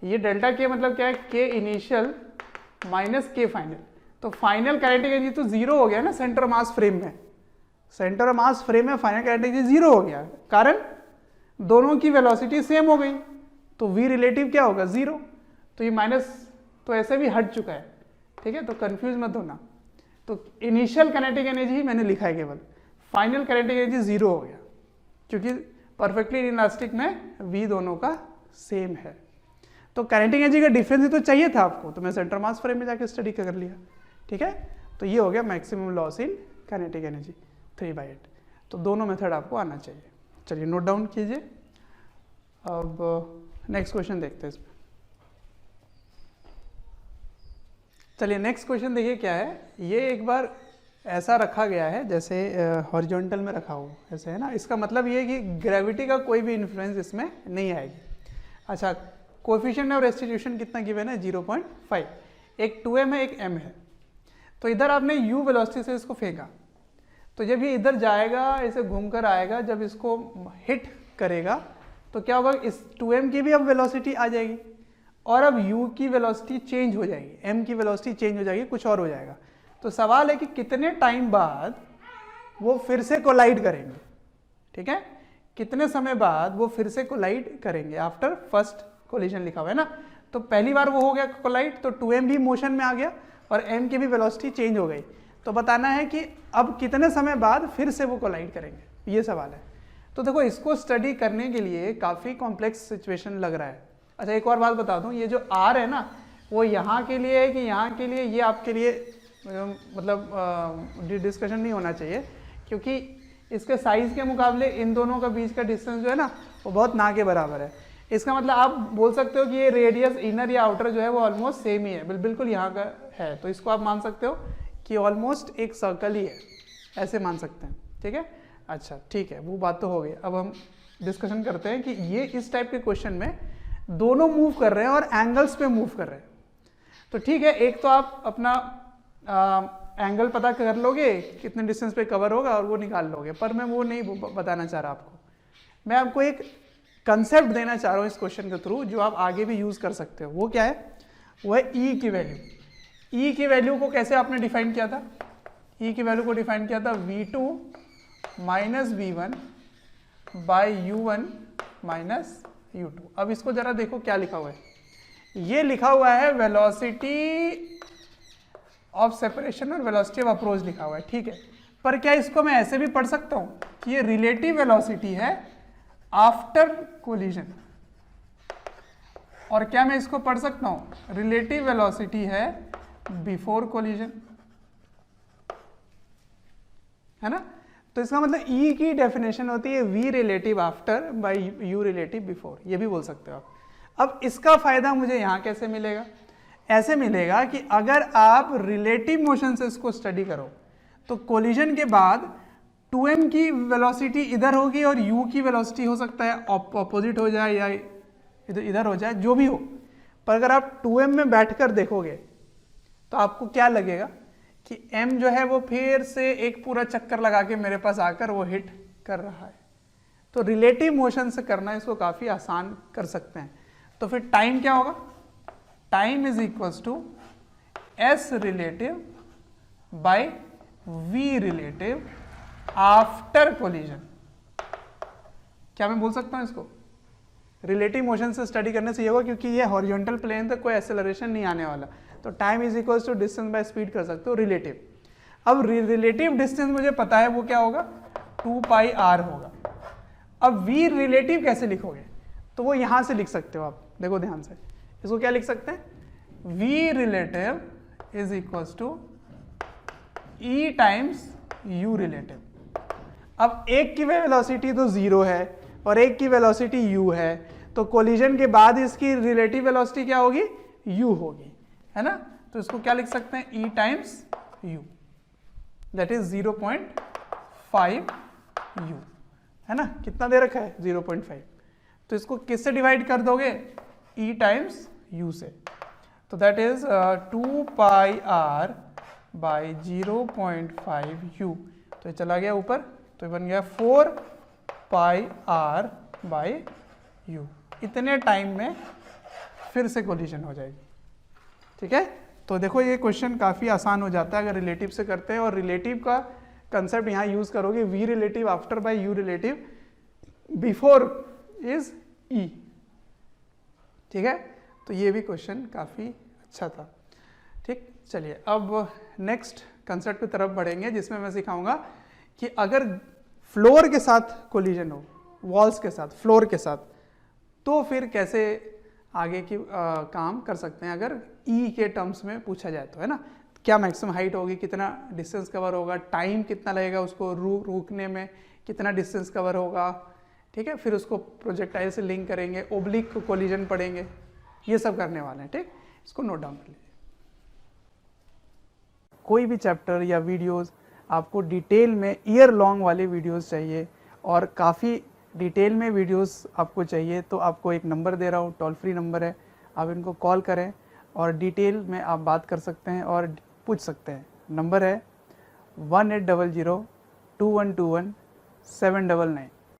ये डेल्टा के मतलब क्या है, के इनिशियल माइनस के फाइनल। तो फाइनल काइनेटिक एनर्जी तो 0 हो गया ना सेंटर ऑफ मास फ्रेम में, सेंटर ऑफ मास फ्रेम में फाइनल काइनेटिक एनर्जी 0 हो गया, कारण दोनों की वेलोसिटी सेम हो गई, तो वी रिलेटिव क्या होगा 0। तो ये माइनस तो ऐसे भी हट चुका है, ठीक है, तो कंफ्यूज मत होना। तो इनिशियल काइनेटिक एनर्जी ही मैंने लिखा है केवल, फाइनल काइनेटिक एनर्जी 0 हो गया, क्योंकि परफेक्टली इनइलास्टिक में v दोनों का सेम है। तो काइनेटिक एनर्जी का डिफरेंस ही तो चाहिए था आपको, तो मैं सेंटर मास फ्रेम में जाके स्टडी कर लिया, ठीक है। तो ये हो गया maximum loss in kinetic energy 3/8। तो दोनों मेथड आपको आना चाहिए। चलिए नोट डाउन कीजिए। अब नेक्स्ट क्वेश्चन देखते हैं इसमें। चलिए नेक्स्ट क्वेश्चन देखिए क्या है। ये एक बार ऐसा रखा गया है जैसे हॉरिजॉन्टल में रखा हो ऐसे, है ना। इसका मतलब ये है कि ग्रेविटी का कोई भी इन्फ्लुएंस इसमें नहीं आएगी। अच्छा, कोएफिशिएंट ऑफ रेस्टिट्यूशन कितना गिवन है? 0.5। एक 2m है, एक m है। तो इधर आपने u वेलोसिटी से इसको फेंका, तो जब ये इधर जाएगा, इसे घूमकर आएगा, जब इसको हिट करेगा तो क्या होगा? इस 2m की भी अब वेलोसिटी आ जाएगी और अब u की वेलोसिटी चेंज हो जाएगी, m की वेलोसिटी चेंज हो जाएगी, कुछ और हो जाएगा। तो सवाल है कि कितने टाइम बाद वो फिर से कोलाइड करेंगे, ठीक है? कितने समय बाद वो फिर से कोलाइड करेंगे आफ्टर फर्स्ट कोलिजन लिखा हुआ है ना। तो पहली बार वो हो गया कोलाइड, तो 2m भी मोशन में आ गया और m की भी वेलोसिटी चेंज हो गई। तो बताना है कि अब कितने समय बाद फिर से वो कोलाइड करेंगे, ये सवाल है। तो देखो, इसको स्टडी करने के लिए काफ़ी कॉम्प्लेक्स सिचुएशन लग रहा है। अच्छा, एक और बात बता दूं, ये जो r है ना, वो यहाँ के लिए है कि यहाँ के लिए, ये आपके लिए मतलब डिस्कशन नहीं होना चाहिए, क्योंकि इसके साइज के मुकाबले इन दोनों का बीच का डिस्टेंस जो है ना, वो बहुत ना के बराबर है। इसका मतलब आप बोल सकते हो कि ये रेडियस इनर या आउटर जो है वो ऑलमोस्ट सेम ही है, बिल्कुल यहाँ का है। तो इसको आप मान सकते हो कि ऑलमोस्ट एक सर्कल ही है, ऐसे मान सकते हैं, ठीक है। अच्छा ठीक है, वो बात तो हो गई। अब हम डिस्कशन करते हैं कि ये इस टाइप के क्वेश्चन में दोनों मूव कर रहे हैं और एंगल्स पे मूव कर रहे हैं। तो ठीक है, एक तो आप अपना एंगल पता कर लोगे कितने डिस्टेंस पे कवर होगा और वो निकाल लोगे, पर मैं वो नहीं बताना चाह रहा आपको। मैं आपको एक कंसेप्ट देना चाह रहा हूँ इस क्वेश्चन के थ्रू, जो आप आगे भी यूज कर सकते हो। वो क्या है? वो है ई की वैल्यू। ई की वैल्यू को कैसे आपने डिफाइन किया था? ई की वैल्यू को डिफाइन किया था v2 minus v1 by u1 minus u2। अब इसको जरा देखो क्या लिखा हुआ है। ये लिखा हुआ है वेलोसिटी ऑफ सेपरेशन और वेलोसिटी ऑफ अप्रोच लिखा हुआ है, ठीक है। पर क्या इसको मैं ऐसे भी पढ़ सकता हूं कि ये रिलेटिव वेलोसिटी है आफ्टर कोलिजन, और क्या मैं इसको पढ़ सकता हूं रिलेटिव वेलोसिटी है बिफोर कोलिजन, है ना। तो इसका मतलब E की डेफिनेशन होती है V relative after by U relative before, ये भी बोल सकते हो आप। अब इसका फायदा मुझे यहां कैसे मिलेगा? ऐसे मिलेगा कि अगर आप रिलेटिव मोशन से इसको स्टडी करो तो कोलिजन के बाद 2m की वेलोसिटी इधर होगी और u की वेलोसिटी हो सकता है ऑपोजिट हो जाए या इधर हो जाए, जो भी हो। पर अगर आप 2m में बैठकर देखोगे तो आपको क्या लगेगा कि m जो है वो फिर से एक पूरा चक्कर लगा के मेरे पास आकर वो हिट कर रहा है। तो रिलेटिव मोशन से करना इसको काफ़ी आसान कर सकते हैं। तो फिर टाइम क्या होगा? Time is equals to s relative by v relative after collision. क्या मैं बोल सकता हूं इसको? रिलेटिव मोशन से स्टडी करने से ये होगा, क्योंकि ये हॉरिजॉन्टल प्लेन तक कोई एक्सेलरेशन नहीं आने वाला, तो time is equals to distance by speed कर सकते हो रिलेटिव। अब रिलेटिव डिस्टेंस मुझे पता है वो क्या होगा, 2 पाई r होगा। अब v रिलेटिव कैसे लिखोगे? तो वो यहां से लिख सकते हो आप, देखो ध्यान से। इसको क्या लिख सकते हैं? v relative is equals to e times u relative. अब एक की वेलोसिटी तो 0 है और एक की वेलोसिटी u है, तो कोलिजन के बाद इसकी रिलेटिव वेलोसिटी क्या होगी? u होगी, है ना। तो इसको क्या लिख सकते हैं? e times u, that is 0.5 u, है ना। कितना दे रखा है? 0.5। तो इसको किससे डिवाइड कर दोगे? e टाइम्स u से। तो that is 2 pi r by 0.5 u। तो ये चला गया ऊपर, तो ये बन गया 4 पाई r बाई u। इतने टाइम में फिर से कोलिजन हो जाएगी, ठीक है। तो देखो ये क्वेश्चन काफ़ी आसान हो जाता है अगर रिलेटिव से करते हैं, और रिलेटिव का कंसेप्ट यहाँ यूज़ करोगे, v relative after by u relative before is e, ठीक है। तो ये भी क्वेश्चन काफ़ी अच्छा था, ठीक। चलिए अब नेक्स्ट कंसेप्ट की तरफ बढ़ेंगे, जिसमें मैं सिखाऊंगा कि अगर फ्लोर के साथ कोलिजन हो, वॉल्स के साथ, फ्लोर के साथ, तो फिर कैसे आगे की काम कर सकते हैं अगर ई के टर्म्स में पूछा जाए तो, है ना। क्या मैक्सिमम हाइट होगी, कितना डिस्टेंस कवर होगा, टाइम कितना लगेगा उसको रुकने में, कितना डिस्टेंस कवर होगा, ठीक है। फिर उसको प्रोजेक्टाइल से लिंक करेंगे, ओब्लिक कोलिजन पढ़ेंगे, ये सब करने वाले हैं, ठीक। इसको नोट डाउन कर लीजिए। कोई भी चैप्टर या वीडियोस आपको डिटेल में ईयर लॉन्ग वाले वीडियोस चाहिए और काफ़ी डिटेल में वीडियोस आपको चाहिए, तो आपको एक नंबर दे रहा हूँ, टोल फ्री नंबर है, आप इनको कॉल करें और डिटेल में आप बात कर सकते हैं और पूछ सकते हैं। नंबर है 1800-2121-799।